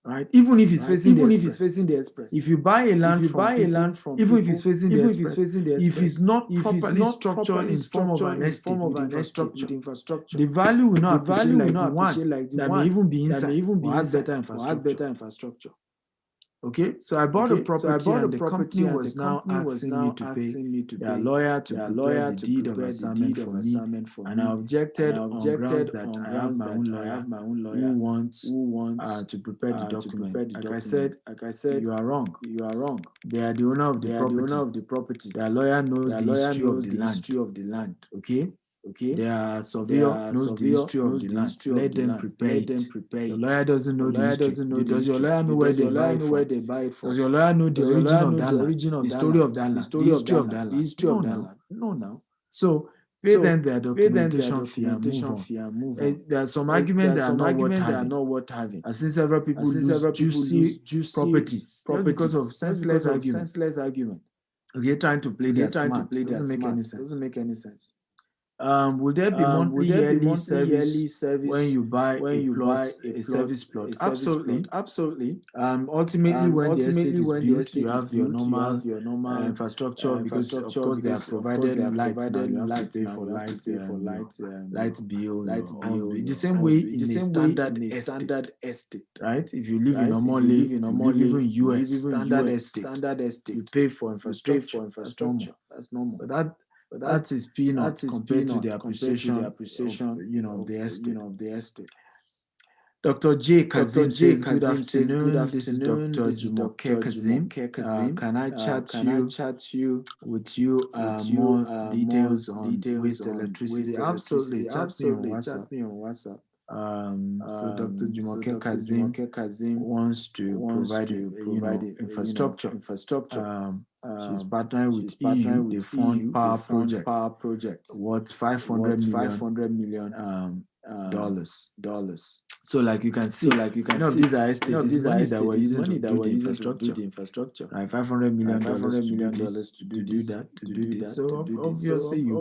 Right? Even if it's facing the express. If you buy a land from even if it's facing the express, if it's not properly structured in form of an estate with infrastructure, the value will not appreciate like the one that may even be inside or has better infrastructure. Okay, so I bought a property and the company was now asking me to pay their lawyer to prepare the deed of assignment for me, and I objected on grounds that I have my own lawyer who wants to prepare the document. Like I said, you are wrong. They are the owner of the property. Their lawyer knows the history of the land. Okay. Their surveyor knows the history of the land. Let them prepare it. The lawyer doesn't know the history. Does your lawyer know where they buy it from? Does your lawyer know the origin of the story of that land? The history of that land? No, now. So pay them their documentation fee and move on. There are some arguments that are not worth having. I've seen several people lose juicy properties because of senseless argument. Okay, trying to play their smart. Doesn't make any sense. Would there be monthly yearly service when you buy a service plot? Absolutely. Ultimately, when the estate is built, you have your normal infrastructure because of course they have provided lights now. You have to pay for light bill. The same way in a standard estate, right? If you live in Omole, even US standard estate, you pay for infrastructure. That's normal. But that is peanut compared to the appreciation of the estate. Dr. J. Kazim says, good afternoon. This is Dr. Jumoke Kazim. Can I chat you with more details on waste electricity? Absolutely. Chat me on WhatsApp. So Dr. Jumoke Kazim wants to provide infrastructure. She's partnering with EU. They fund power project worth 500 million. dollars. So like you can see, these are estates. This money that we're using to build the infrastructure. Right, $500 million to do this. So obviously you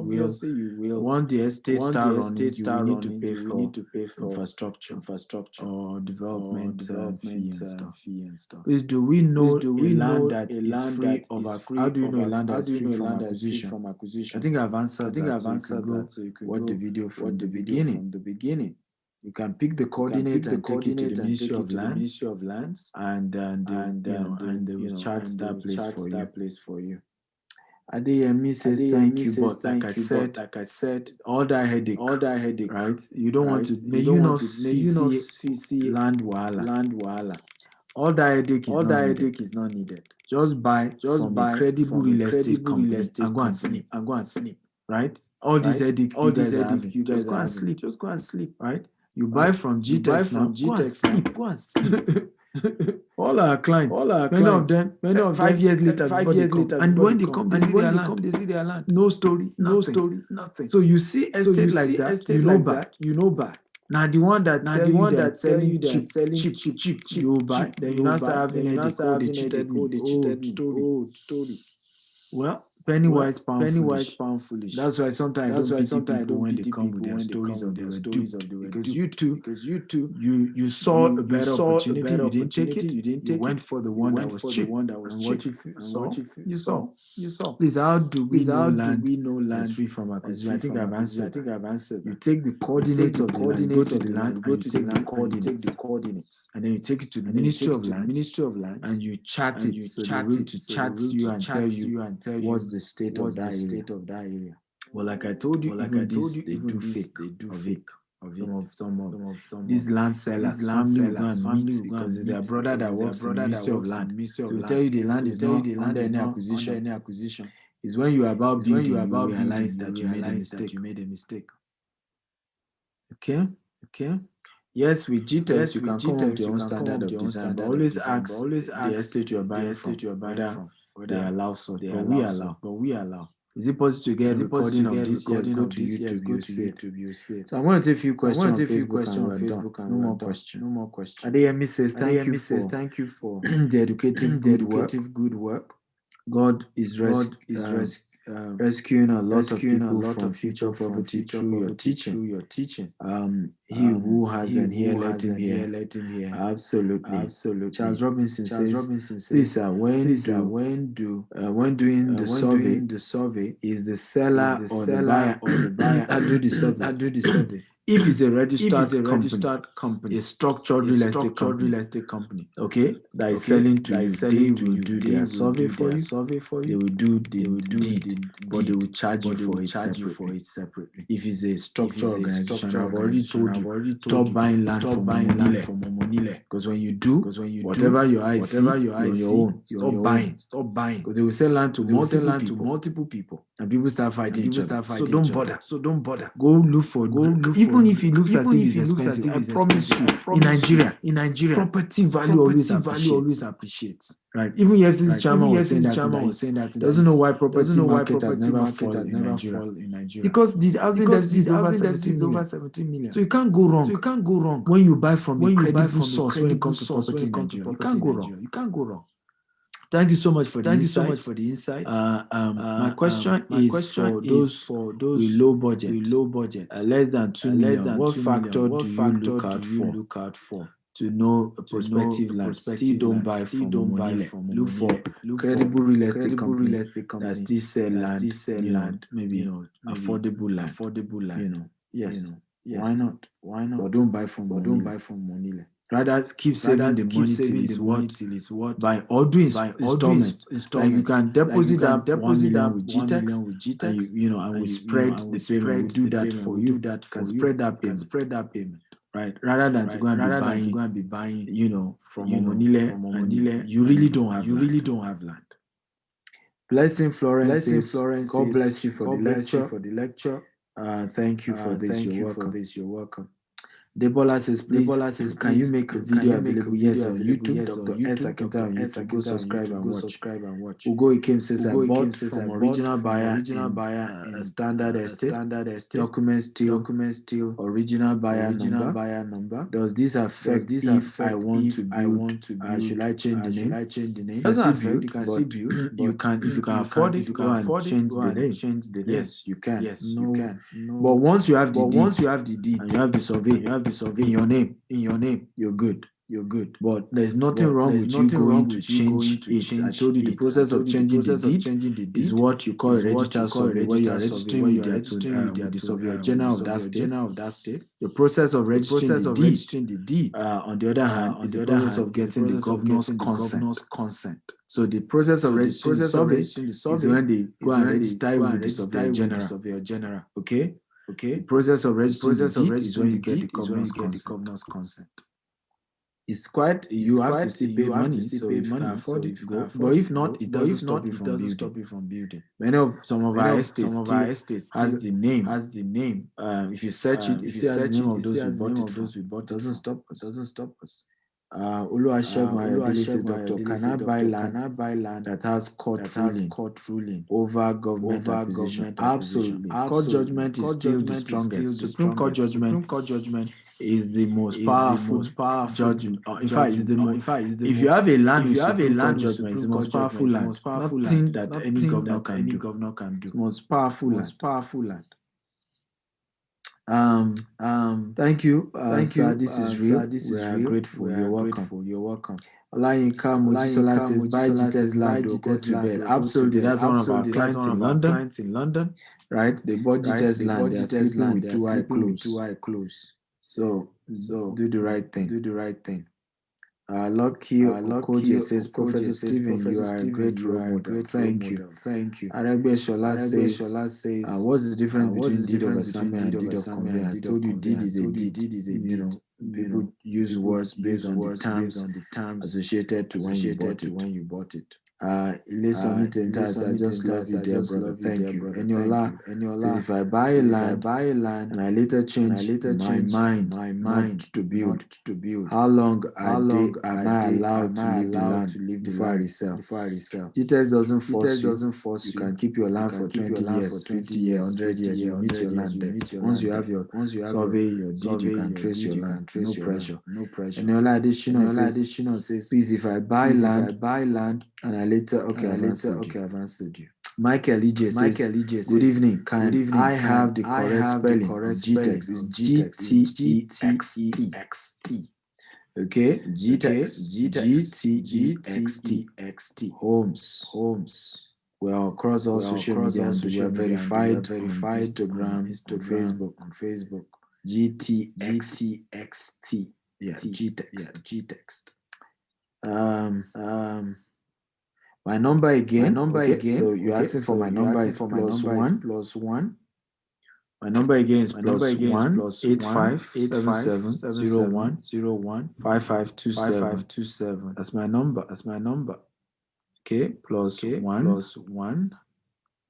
will. Once the estate start running, you will need to pay for infrastructure or development fee and stuff. Please, do we know a land that is free of how do you know a land that is free from acquisition? I think I've answered that. So you can watch the video from the beginning. You can pick the coordinate and take it to the Ministry of Lands, and they will chart that place for you. Adeyemi says thank you, but like I said, all that headache, right? You don't want to. May you not see land wahala. All that headache is not needed. Just buy from a credible real estate company and go and sleep. Right? All this headache you guys are having, just go and sleep. Right? You buy from GTEX now, go and sleep. All our clients, many of them, 5 years later, and when they come, they see their land. No story, nothing. So you see estate like that, you know back. Now the one that tell you cheap, you buy. Then you now start having a they cheated me. Story. Well, penny wise, pound foolish. That's why sometimes I don't pity people when they come with their stories of they were duped. Because you too, you saw a better opportunity, you didn't take it, you went for the one that was cheap. You saw. Please, how do we know land is free from acquisition? I think I've answered. You take the coordinates of the land, go to the land, and you take the coordinates. And then you take it to the Ministry of Land, and you chart it. So they will to chart you and tell you what's the state of that area. Well, like I told you, they do fake. Some of these land sellers, family will go and meet because it's their brother that works in the Ministry of Land. So they'll tell you the land is not under any acquisition. It's when you are about building, you realize that you made a mistake. Okay. Yes, with GTEX, you can come up with your own standard of design, but always ask the estate you're buying from whether they allow such, but we allow. Is it possible to get recording of this? Yes, go to YouTube, you see it. So I'm going to take a few questions on Facebook and no more questions. Adeyemi says, thank you for the educative good work. God is rescuing a lot of people from future poverty through your teaching. He who has an ear, let him hear. Absolutely. Charles Robinson says, please, sir, when doing the survey, is the seller or the buyer that do the survey? If it's a registered company, a structured real estate company, okay, that is selling to you, they will do their survey for you. They will do deed, but they will charge you for it separately. If it's a structured organization, I've already told you, stop buying land from Omonile. Because when you do, whatever your eyes see, you're on your own. Stop buying. Because they will sell land to multiple people, and people start fighting each other. So don't bother. Go look for even if it looks as if it's expensive, I promise you, in Nigeria, property value always appreciates. Right? Even FCC chairman was saying that doesn't know why property market has never fallen in Nigeria. Because the housing deficit is over 17 million. So you can't go wrong when you buy from a credible source when it comes to property in Nigeria. You can't go wrong. Thank you so much for the insight. My question is for those with low budget, less than 2 million. What factor do you look out for to know a prospective land? Still don't buy from Omonile. Look for credible real estate company that still sell land, maybe affordable land. Yes. Why not? But don't buy from Omonile. Rather, keep saving the money till it's what by ordering installment. Like you can deposit that 1 million with GTEX, and we spread the payment. We do that for you. Can spread that payment. Right, rather than to go and be buying, from Omonile, you really don't have land. Blessing Florence says, God bless you for the lecture. Thank you for this. You're welcome. Debola says, please, can you make a video available? Yes, on YouTube. Dr. S. Akintayo on YouTube. Go subscribe and watch. Ugo Ikem says, I bought from original buyer in standard estate. Document still original buyer number. Does this affect if I want to build? Should I change the name? Doesn't affect. You can still build. You can, if you can afford it, go and change the name. Yes, you can. You can. But once you have the deed and you have the survey in your name, you're good. But there's nothing wrong with you going to change it. I told you the process of changing the deed is what you call a registered survey, where you are registering with the surveyor general of that state. The process of registering the deed, on the other hand, is the process of getting the governor's consent. So the process of registering the survey is when they go and register you with the surveyor general. Okay. The process of registering the deed is when you get the governor's consent. It's quite, you have to still pay money, so if you can afford it, go. But if not, it doesn't stop you from building. Some of our estates has the name. If you search it, you see the name of those we bought. It doesn't stop us. Doctor, can I buy land that has court ruling over government acquisition? Absolutely. Court judgment is still the strongest. Supreme Court judgment is the most powerful judgment. In fact, if you have a land with Supreme Court judgment, it's the most powerful land. Nothing that any governor can do. It's the most powerful land. Thank you. Sir, this is real. We are grateful. You're welcome. Olayinka Mojisola says, buy GTS land, go to bed. Absolutely. That's one of our clients in London. Right? They bought GTS land. They are sleeping with two eye closed. So do the right thing. Lucky Okoje says, Professor Stephen, you are a great role model. Thank you. Aragbe Shola says, what's the difference between deed of assignment and deed of conveyance? I told you, deed is a deed. People use words based on the terms associated to when you bought it. I just love you, dear brother. Thank you. Eniola says, if I buy a land and I later change my mind to build, how long am I allowed to leave the land before I resell? GTS doesn't force you. You can keep your land for 20 years, 50 years, 100 years. You meet your land there. Once you have your survey, your deed, you can trace your land. No pressure. Eniola additional says, please, if I buy land and I later, I've answered you. Michael EJ says, good evening. Can I have the correct spelling of GTEX? It's GTEXT. Okay, GTEXT. Homes. Well, across all social media, we are verified on Instagram, on Facebook. GTEXT. Yeah, GTEXT. My number again. So you're asking for my number is +1. My number again is +1 857701 5527. That's my number. Okay, +1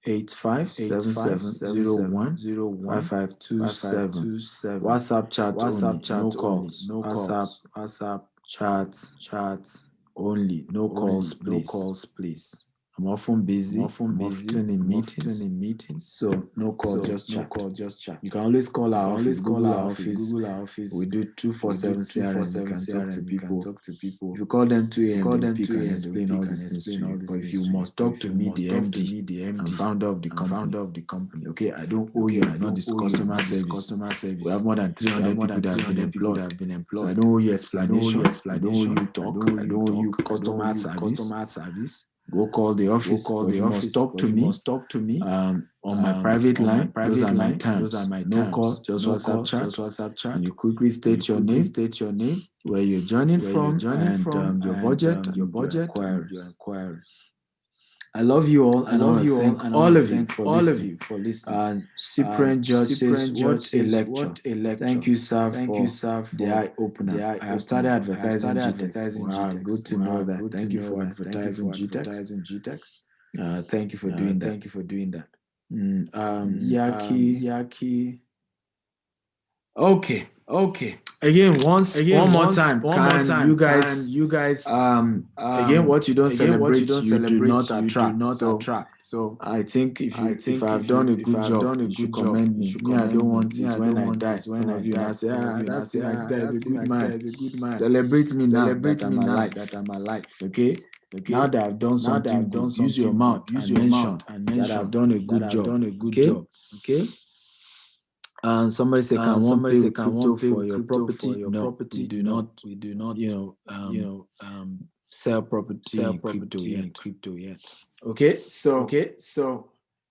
857701 5527. WhatsApp chat only. No calls. WhatsApp chat only. No calls, please. I'm often busy. I'm often in meetings. So no call, just chat. You can always call our office. Google our office. We do 24/7 CRM. You can talk to people. If you call them 2 a.m., they'll pick and explain all these things to you. But if you must talk to me, the MD and founder of the company. Okay, I don't owe you. I'm not this customer service. We have more than 300 people that have been employed. So I don't owe you explanation. I don't owe you talk. I don't owe you customer service. Go call the office. You must talk to me. On my private line. Those are my terms. No call, just WhatsApp chat. And you quickly state your name, where you're joining from, and your budget, and your inquiries. I love you all. I love you all, and all of you for listening. Cyprian George says, "What a lecture! Thank you, sir, for the eye opener. I have started advertising GTEX. Wow, good to know that. Thank you for advertising GTEX. Thank you for doing that. Yaki. Okay. Again, one more time. You guys, again, what you don't celebrate, you do not attract. So I think if I've done a good job, you should commend me. I don't want this when I die. Some of you now say, that's it, like that is a good man. Celebrate me now that I'm alive. Okay. Now that I've done something good, use your mouth and mention that I've done a good job. Okay. And somebody say, can one pay with crypto for your property? No, we do not. Sell property in crypto yet. Okay, so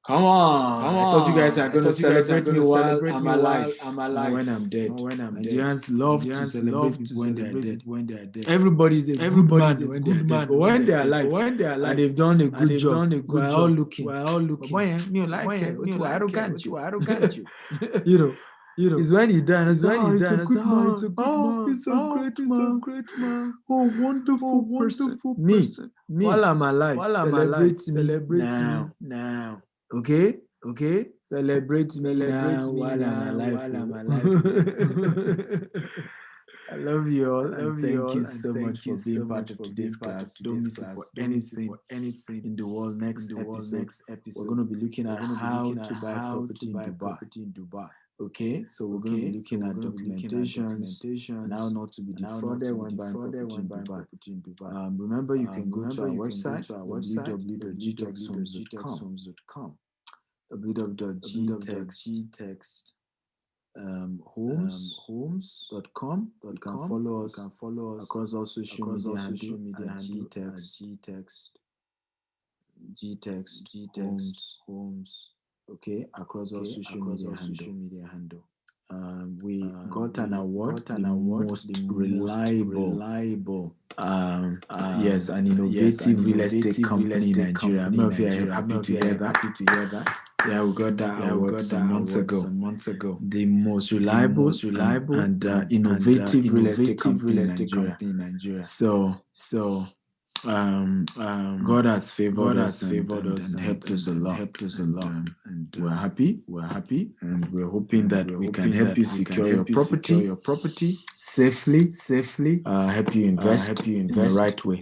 come on. I thought you guys are going to celebrate me while I'm alive. Not when I'm dead. Nigerians love to celebrate people when they are dead. Everybody's a good man when they're dead. But when they're alive, and they've done a good job, we're all looking. Arrogant. It's when you die, it's a good man. He's a great man. Oh, wonderful person. Me, while I'm alive, celebrate me now. Okay? Celebrate me now while I'm alive. I love you all. Thank you so much for being part of today's class. Don't miss it for anything in the world. Next episode, we're going to be looking at how to buy property in Dubai. Okay, so we're going to be looking at documentation, how not to be defrauded when buying property in Dubai. Remember, you can go to our website, www.gtexhomes.com, www.gtexhomes.com. You can follow us across all social media GTEX Homes. Okay, across all social media handle. We got an award, the most reliable, yes, an innovative real estate company in Nigeria. I don't know if you're happy to hear that. Yeah, we got that award some months ago. The most reliable and innovative real estate company in Nigeria. So God has favored us and helped us a lot. And we're happy, and we're hoping that we can help you secure your property safely, help you invest in the right way.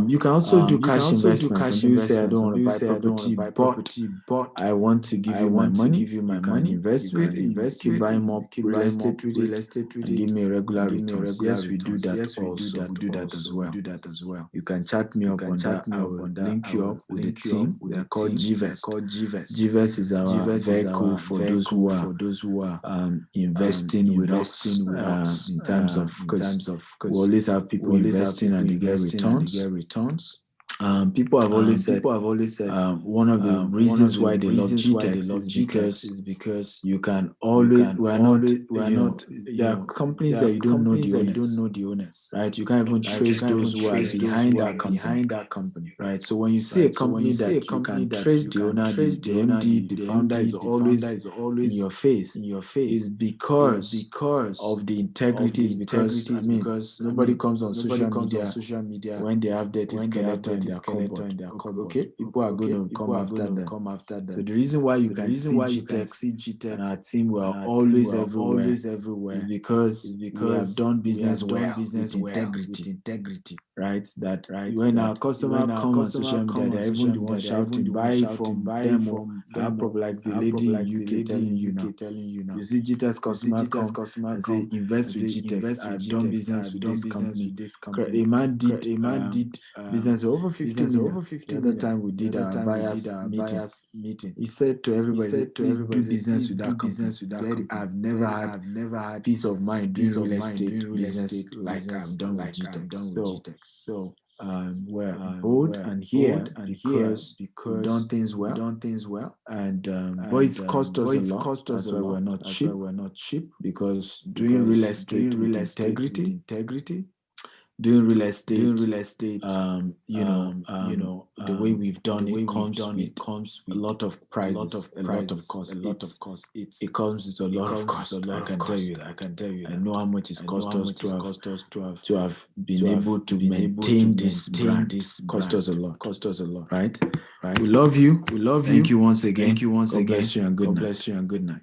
You can also do cash investments. Some people say, I don't want to buy property, but I want to give you my money. You can invest with it, keep buying more real estate with it, and give me a regular returns. Yes, we do that also. We do that as well. You can chat me up on that. I will link you up with a team. They're called GVES. GVES is our vehicle for those who are investing with us in terms of, because we always have people investing and they get returns. People have always said one of the reasons why they love GTEX is because you can always, there are companies that you don't know the owners, right? You can't even trace those who are behind that company, right? So when you see a company that you can trace the owner, the MD, the founder is always in your face, is because of the integrity, is because nobody comes on social media when they have dirty skeleton in their cupboard. Okay, people are going to come after them. So the reason why you can see GTEX and our team were always everywhere is because we have done business well with integrity, right? That when our customer come on social media, they're even the one shouting, buy from them. I have probably like the lady in UK telling you now. You see GTEX customer come and say, invest with GTEX. I've done business with this company. A man did business over 50 million. The other time we did our buyers meeting. He said to everybody, please do business with that company. I've never had peace of mind doing real estate business like I've done with GTEX. So we're bold and here because we've done things well, and but it's cost us a lot. That's why we're not cheap, because doing real estate with integrity, doing real estate, the way we've done it comes with a lot of prizes, a lot of cost. It comes with a lot of cost. I can tell you. I know how much it's cost us to have been able to maintain this brand. Cost us a lot, right? We love you. Thank you once again. God bless you and good night.